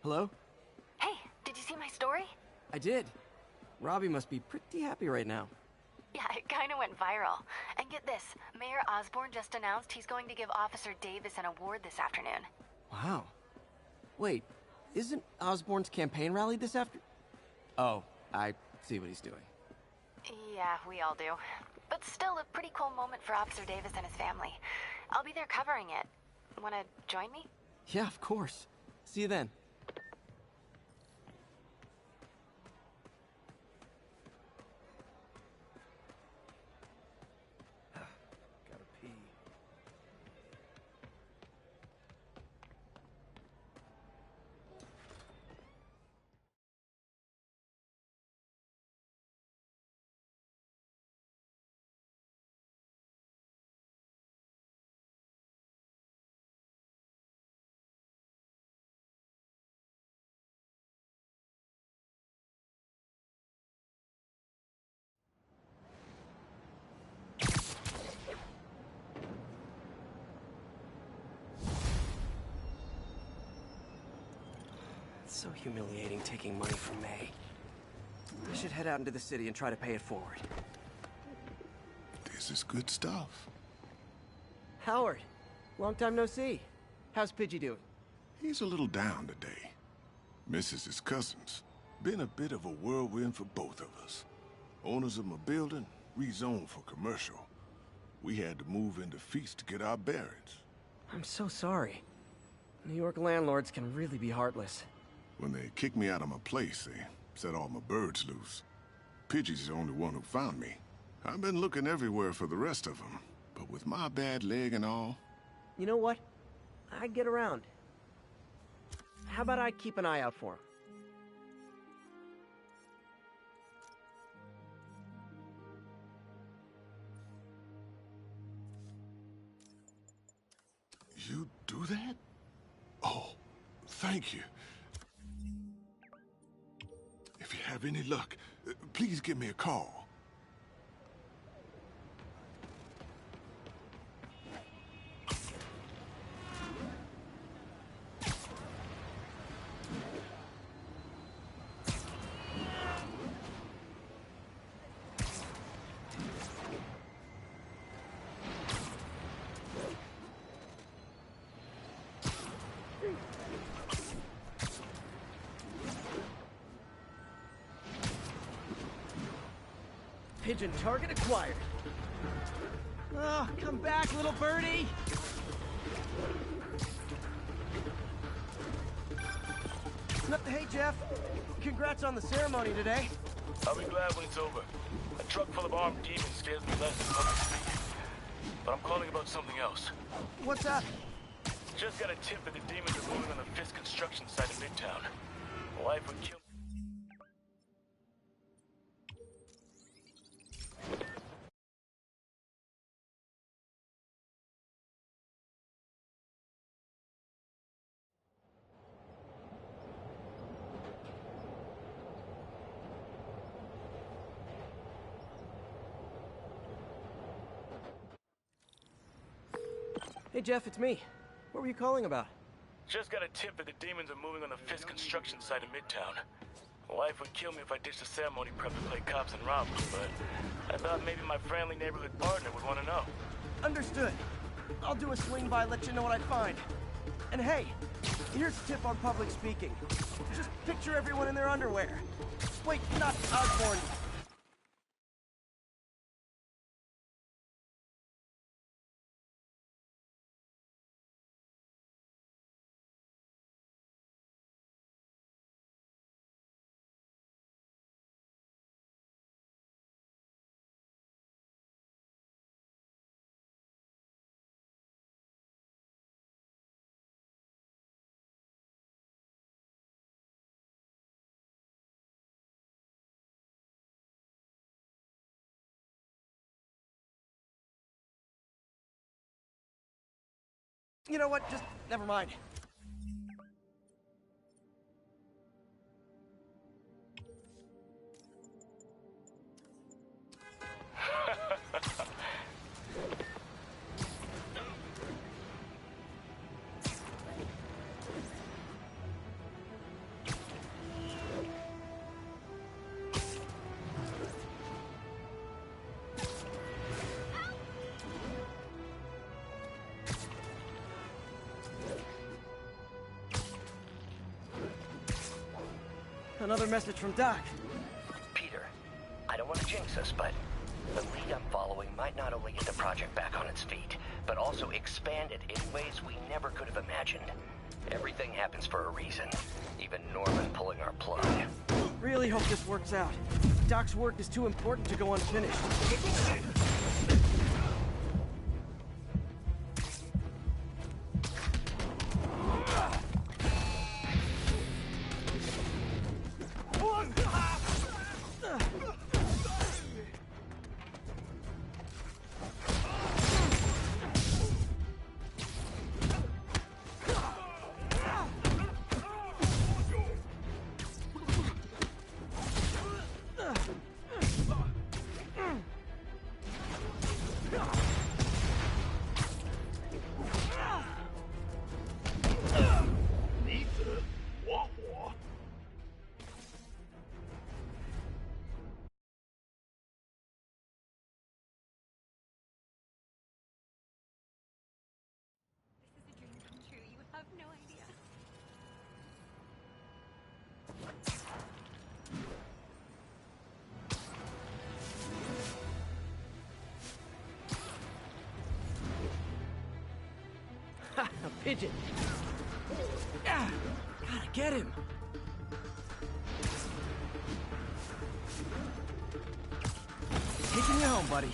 Hello? Hey, did you see my story? I did. Robbie must be pretty happy right now. Yeah, it kind of went viral. And get this, Mayor Osborn just announced he's going to give Officer Davis an award this afternoon. Wow. Wait, isn't Osborn's campaign rally this after... Oh, I see what he's doing. Yeah, we all do. But still a pretty cool moment for Officer Davis and his family. I'll be there covering it. Wanna join me? Yeah, of course. See you then. Gotta pee. It's so humiliating taking money from May. I should head out into the city and try to pay it forward. This is good stuff. Howard, long time no see. How's Pidgey doing? He's a little down today. Misses his cousins. Been a bit of a whirlwind for both of us. Owners of my building rezoned for commercial. We had to move into Feast to get our bearings. I'm so sorry. New York landlords can really be heartless. When they kicked me out of my place, they set all my birds loose. Pidgey's the only one who found me. I've been looking everywhere for the rest of them, but with my bad leg and all... You know what? I'd get around. How about I keep an eye out for him? You do that? Oh, thank you. If you have any luck, please give me a call. Pigeon target acquired. Oh, come back, little birdie! Hey, Jeff. Congrats on the ceremony today. I'll be glad when it's over. A truck full of armed demons scares me less than public speaking. But I'm calling about something else. What's up? Just got a tip that the demons are moving on the Fisk construction site in Midtown. My wife would kill... Hey, Jeff, it's me. What were you calling about? Just got a tip that the demons are moving on the Fisk construction site in Midtown. My wife would kill me if I ditched the ceremony prep to play cops and robbers, but I thought maybe my friendly neighborhood partner would want to know. Understood. I'll do a swing by, let you know what I find. And hey, here's a tip on public speaking. Just picture everyone in their underwear. Wait, not Osborn. You know what? Just never mind. Another message from Doc. Peter, I don't want to jinx us, but the lead I'm following might not only get the project back on its feet, but also expand it in ways we never could have imagined. Everything happens for a reason, even Norman pulling our plug. Really hope this works out. Doc's work is too important to go unfinished. A pigeon. Ah, gotta get him. Taking you home, buddy.